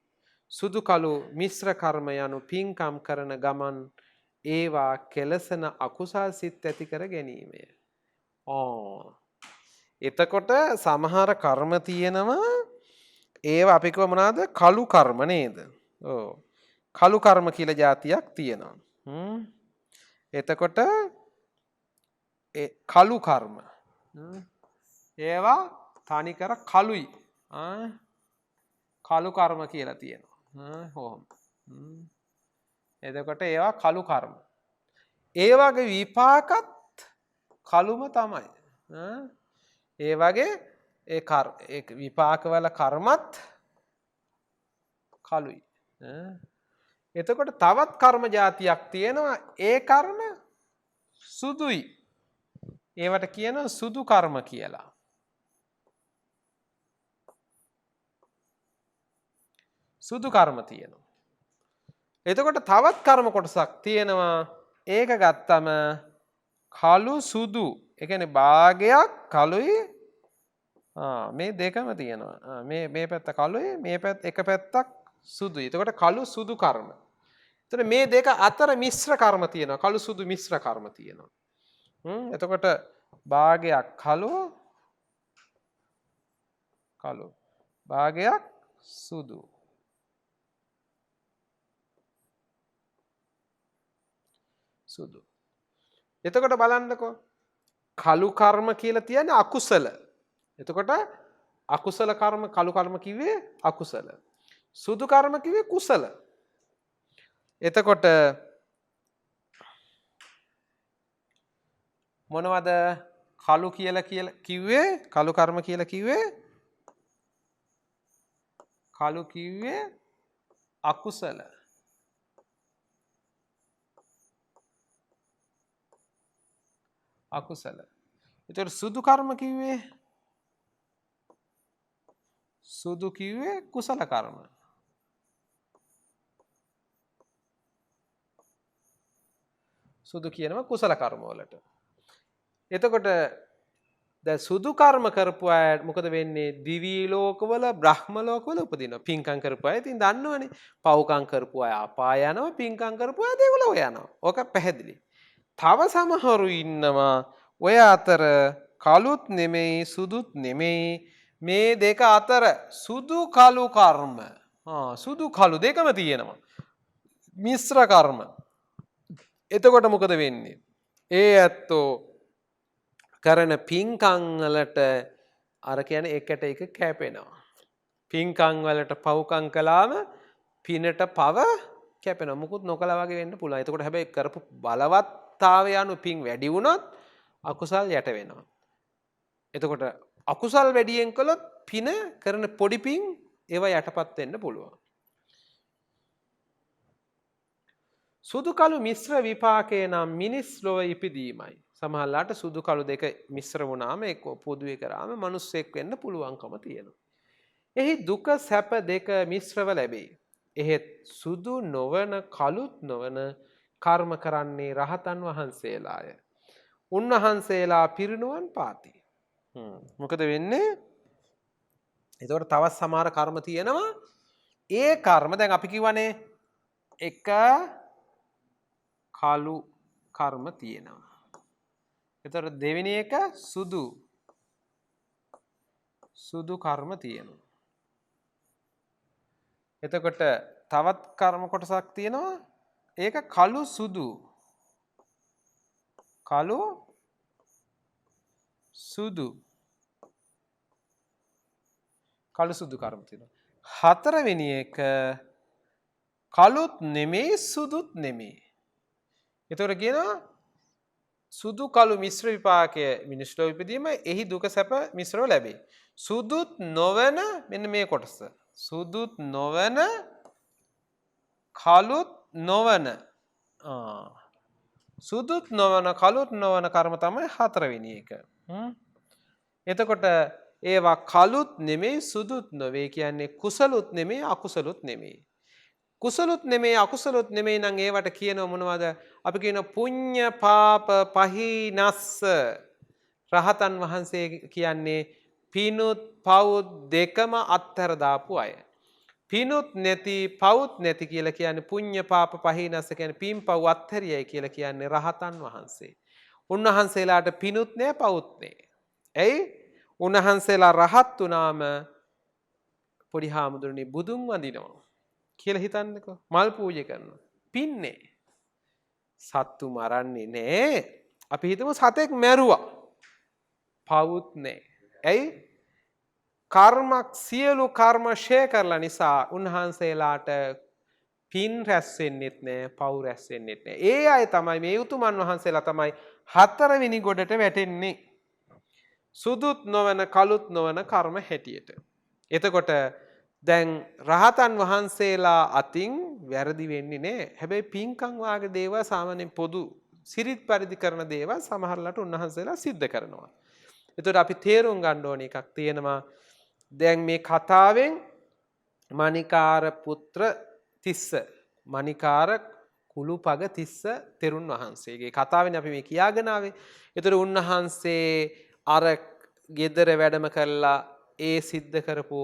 සුදු කළු මිශ්‍ර කර්ම යනු පින්කම් කරන ගමන් ඒවා කෙලසන අකුසල් සිත් ඇති කර ගැනීමය. එතකොට සමහර කර්ම තියෙනවා ඒවා අපි කිව්ව මොනවාද? කළු කර්ම නේද? ඔව්. කළු කර්ම කියලා જાතියක් තියෙනවා. එතකොට ඒ කළු කර්ම ඒවා තනිකර කළුයි. කළු කර්ම කියලා තියෙනවා. හොම්. එතකොට ඒවා කළු කර්ම. ඒ වගේ විපාකත් කළුම තමයි. ඒ වගේ ඒ විපාකවල කර්මත් කළුයි. එතකොට තවත් කර්ම જાතියක් තියෙනවා. ඒ කර්ම සුදුයි. ඒවට කියනවා සුදු කර්ම කියලා. සුදු කර්ම තියෙනවා. එතකොට තවත් කර්ම කොටසක් තියෙනවා. ඒක ගත්තම කළු සුදු. ඒ කියන්නේ භාගයක් කළුයි. මේ දෙකම තියෙනවා. මේ පැත්ත කළුයි, මේ පැත්ත එක පැත්තක් සුදුයි. එතකොට කළු සුදු කර්ම. එතකොට මේ දෙක අතර මිශ්‍ර කර්ම තියෙනවා. කළු සුදු මිශ්‍ර කර්ම තියෙනවා. එතකොට භාගයක් කළු භාගයක් සුදු. එතකොට බලන්නකෝ කළු කර්ම කියලා කියන්නේ අකුසල. එතකොට අකුසල කර්ම කළු කර්ම කිව්වේ අකුසල. සුදු කර්ම කිව්වේ කුසල. එතකොට මොනවද කළු කියලා කිව්වේ? කළු කර්ම කියලා කිව්වේ කළු කිව්වේ අකුසල. අකුසල. ඒතර සුදු කර්ම කිව්වේ සුදු කිව්වේ කුසල කර්ම. සුදු කියනවා කුසල කර්ම වලට. එතකොට දැන් සුදු කර්ම කරපු අය මොකද වෙන්නේ? දිවි ලෝකවල බ්‍රහ්ම ලෝකවල උපදිනවා. පින්කම් කරපු අය ඉතින් දන්නවනේ. පව්කම් කරපු අය අපාය යනවා, පින්කම් කරපු අය දෙව්ලොව යනවා. ඕක පැහැදිලි. තව සමහරු ඉන්නවා ඔය අතර කළුත් නෙමෙයි සුදුත් නෙමෙයි මේ දෙක අතර සුදු කළු කර්ම. සුදු කළු දෙකම තියෙනවා. මිශ්‍ර කර්ම. එතකොට මොකද වෙන්නේ? ඒ ඇත්තෝ කරන පින්කම් වලට අර කියන්නේ එකට එක කැපෙනවා. පින්කම් වලට පව්කම් කළාම පිනට පව කැපෙනවා. මුකුත් නොකලා වගේ වෙන්න පුළුවන්. එතකොට හැබැයි කරපු බලවත්තාවය අනු පින් වැඩි වුණොත් අකුසල් යට වෙනවා. එතකොට අකුසල් වැඩියෙන් කළොත් පින කරන පොඩි පින් ඒවා යටපත් වෙන්න පුළුවන්. සුදු කළු මිශ්‍ර විපාකේ නම් මිනිස් ලොව ඉපදීමයි. සමහරලාට සුදු කළු දෙක මිශ්‍ර වුණාම ඒක පොදුවේ කරාම මිනිස්සෙක් වෙන්න පුළුවන්කම තියෙනවා. එහි දුක සැප දෙක මිශ්‍රව ලැබේ. එහෙත් සුදු නොවන කළුත් නොවන කර්ම කරන්නේ රහතන් වහන්සේලාය. උන්වහන්සේලා පිරිනුවන් පාති. මොකද වෙන්නේ? එතකොට තවත් සමහර කර්ම තියෙනවා. ඒ කර්ම දැන් අපි කියවනේ එක කළු කර්ම තියෙනවා. එතකොට දෙවෙනි එක සුදු කර්ම තියෙනවා. එතකොට තවත් කර්ම කොටසක් තියෙනවා. ඒක කළු සුදු. කළු සුදු. කළු සුදු කර්ම තියෙනවා. හතරවෙනි එක කළුත් නෙමෙයි සුදුත් නෙමෙයි. එතකොට කියනවා සුදු කළු මිශ්‍ර විපාකය මිනිස් ලෝක ඉපදීම එහි දුක සැප මිශ්‍රව ලැබේ. සුදුත් නොවන මෙන්න මේ කොටස. සුදුත් නොවන කළුත් නොවන සුදුත් නොවන කළුත් නොවන කර්ම තමයි හතරවෙනි එක. එතකොට ඒවා කළුත් නෙමෙයි සුදුත් නොවේ කියන්නේ කුසලුත් නෙමෙයි අකුසලුත් නෙමෙයි. කුසලුත් නෙමෙයි අකුසලුත් නෙමෙයි නම් ඒවට කියනවා මොනවද? අපි කියන පුඤ්ඤ පාප පහිනස්ස. රහතන් වහන්සේ කියන්නේ පිනුත් පවුත් දෙකම අත්හැර දාපු අය. පිනුත් නැති පවුත් නැති කියලා කියන්නේ පුඤ්ඤ පාප පහිනස්ස කියන්නේ පින් පව් අත්හැරියයි කියලා කියන්නේ රහතන් වහන්සේ. උන්වහන්සේලාට පිනුත් නෑ පවුත් නෑ. ඇයි? උන්වහන්සේලා රහත් වුණාම පොඩි හාමුදුරනේ බුදුන් වඳිනවා කියලා හිතන්නකෝ. මල් පූජා කරනවා. පින්නේ. සත්තු මරන්නේ නෑ. අපි හිතමු සතෙක් මැරුවා. පවුත් නෑ. ඇයි? කර්මක් සියලු කර්ම ෂේ කරලා නිසා උන්වහන්සේලාට පින් රැස් වෙන්නෙත් නෑ, පව් රැස් වෙන්නෙත් නෑ. ඒ අය තමයි මේ උතුමන් වහන්සේලා තමයි හතරවෙනි ගොඩට වැටෙන්නේ. සුදුත් නොවන කළුත් නොවන කර්ම හැටියට. එතකොට දැන් රහතන් වහන්සේලා අතින් වැරදි වෙන්නේ නෑ. හැබැයි පින්කම් වාගේ දේවල් සාමාන්‍යයෙන් පොදු සිරිත් පරිදි කරන දේවල් සමහරලාට උන්වහන්සේලා සිද්ධ කරනවා. එතකොට අපි තේරුම් ගන්න ඕන එකක් තියෙනවා. දැන් මේ කතාවෙන් මණිකාර පුත්‍ර තිස්ස මණිකාර කුළුපග තිස්ස තෙරුන් වහන්සේගේ කතාවෙන් අපි මේ කියාගෙන ආවේ. ඒතර උන්වහන්සේ අර ගෙදර වැඩම කරලා ඒ සිද්ධ කරපු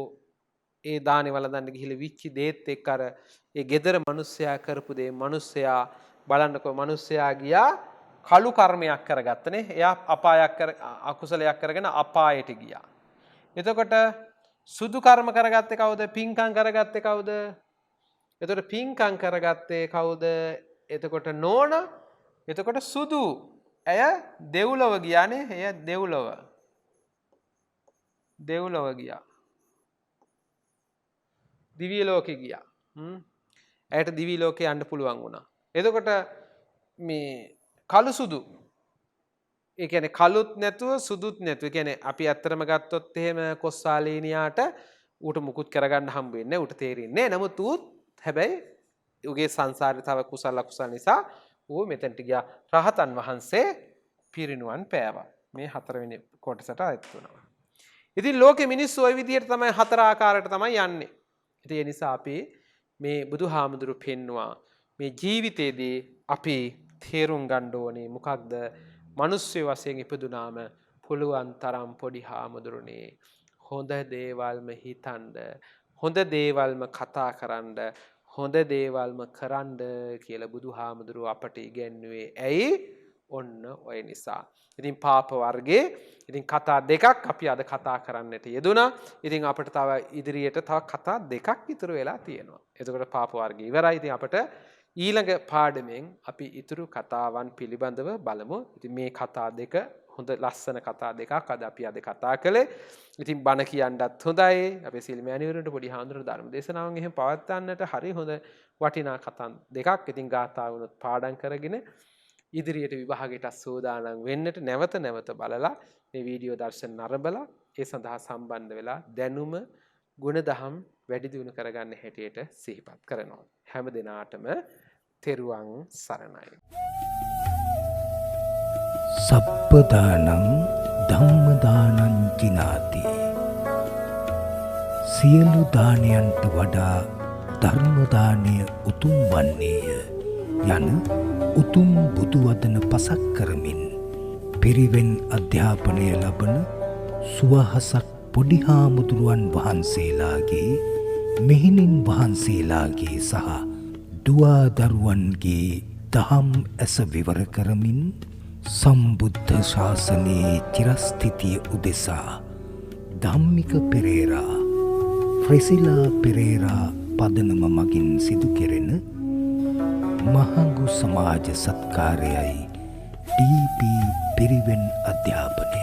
ඒ දානේ වළඳන්න ගිහිල්ලා විච්චි දේත් එක්ක අර ඒ ගෙදර මිනිස්සයා කරපු දේ මිනිස්සයා බලන්නකෝ මිනිස්සයා ගියා කළු කර්මයක් කරගත්තනේ. එයා අපායක් අකුසලයක් කරගෙන අපායට ගියා. එතකොට සුදු කර්ම කරගත්තේ කවුද? පින්කම් කරගත්තේ කවුද? එතකොට පින්කම් කරගත්තේ කවුද? එතකොට නෝන. එතකොට සුදු. ඇය දෙව්ලොව ගියානේ. එය දෙව්ලොව. දෙව්ලොව ගියා. දිව්‍ය ලෝකෙ ගියා. ඇයට දිව්‍ය ලෝකේ යන්න පුළුවන් වුණා. එතකොට මේ කළු සුදු ඒ කියන්නේ කළුත් නැතුව සුදුත් නැතුව. ඒ කියන්නේ අපි ඇත්තටම ගත්තොත් එහෙම කොස්සාලීනියාට ඌට මුකුත් කරගන්න හම්බ වෙන්නේ නැහැ. ඌට තේරෙන්නේ නැහැ. නමුත් ඌත් හැබැයි ඌගේ සංසාරේ තව කුසල අකුසල නිසා ඌ මෙතනට ගියා. රහතන් වහන්සේ පිරිනුවන් පෑවා. මේ හතරවෙනි කොටසට අයත් වුණා. ඉතින් ලෝකෙ මිනිස්සු ওই විදිහට තමයි හතර ආකාරයට තමයි යන්නේ. ඉතින් ඒ නිසා අපි මේ බුදුහාමුදුරු පෙන්නවා මේ ජීවිතේදී අපි තේරුම් ගන්න ඕනේ මොකක්ද? මිනිස්සු වශයෙන් ඉපදුනාම පුළුවන් තරම් පොඩි හාමුදුරනේ හොඳ දේවල්ම හිතන්න, හොඳ දේවල්ම කතා කරන්න, හොඳ දේවල්ම කරන්න කියලා බුදුහාමුදුරුව අපට ඉගැන්වුවේ. ඇයි? ඔන්න ඔය නිසා. ඉතින් පාප වර්ගයේ ඉතින් කතා දෙකක් අපි අද කතා කරන්නට යෙදුණා. ඉතින් අපිට තව ඉදිරියට තව කතා දෙකක් ඉතුරු වෙලා තියෙනවා. එතකොට පාප වර්ගය ඉවරයි. ඉතින් අපිට ඊළඟ පාඩමෙන් අපි ඉතුරු කතාවන් පිළිබඳව බලමු. ඉතින් මේ කතා දෙක හොඳ ලස්සන කතා දෙකක් අද අපි කතා කළේ. ඉතින් බණ කියන්නත් හොඳයි. අපේ සිල්මෑණිවරුන්ට පොඩි හාමුදුරුවෝ ධර්ම දේශනාවන් එහෙම පවත්වන්නට හරි හොඳ වටිනා කතා දෙකක්. ඉතින් ගාථාවුනොත් පාඩම් කරගෙන ඉදිරියට විභාගයට සූදානම් වෙන්නට නැවත බලලා මේ වීඩියෝ දර්ශන නරඹලා ඒ සඳහා සම්බන්ධ වෙලා දැනුම ගුණදහම් වැඩි දියුණු කරගන්න හැටියට සිහිපත් කරනවා. හැම දිනාටම තෙරුවන් සරණයි. සප්පදානං ධම්මදානං ජිනාති. සියලු දානයන්ට වඩා ධර්ම දානය උතුම් වන්නේය යන උතුම් බුදු වදන පසක් කරමින් පිරිවෙන් අධ්‍යාපනය ලබන සුවහසක් පොඩි හාමුදුරුවන් වහන්සේලාගේ මෙහෙණින් වහන්සේලාගේ සහ දුවා දරුවන්ගේ දහම් ඇස විවර කරමින් සම්බුද්ධ ශාසනයේ චිරස්ථිතිය උදෙසා ධම්මික පෙරේරා, ෆ්‍රෙසිලා පෙරේරා පදනම මගින් සිදු කෙරෙන මහඟු සමාජ සත්කාරයයි ඩීපී පිරිවෙන් අධ්‍යාපනය.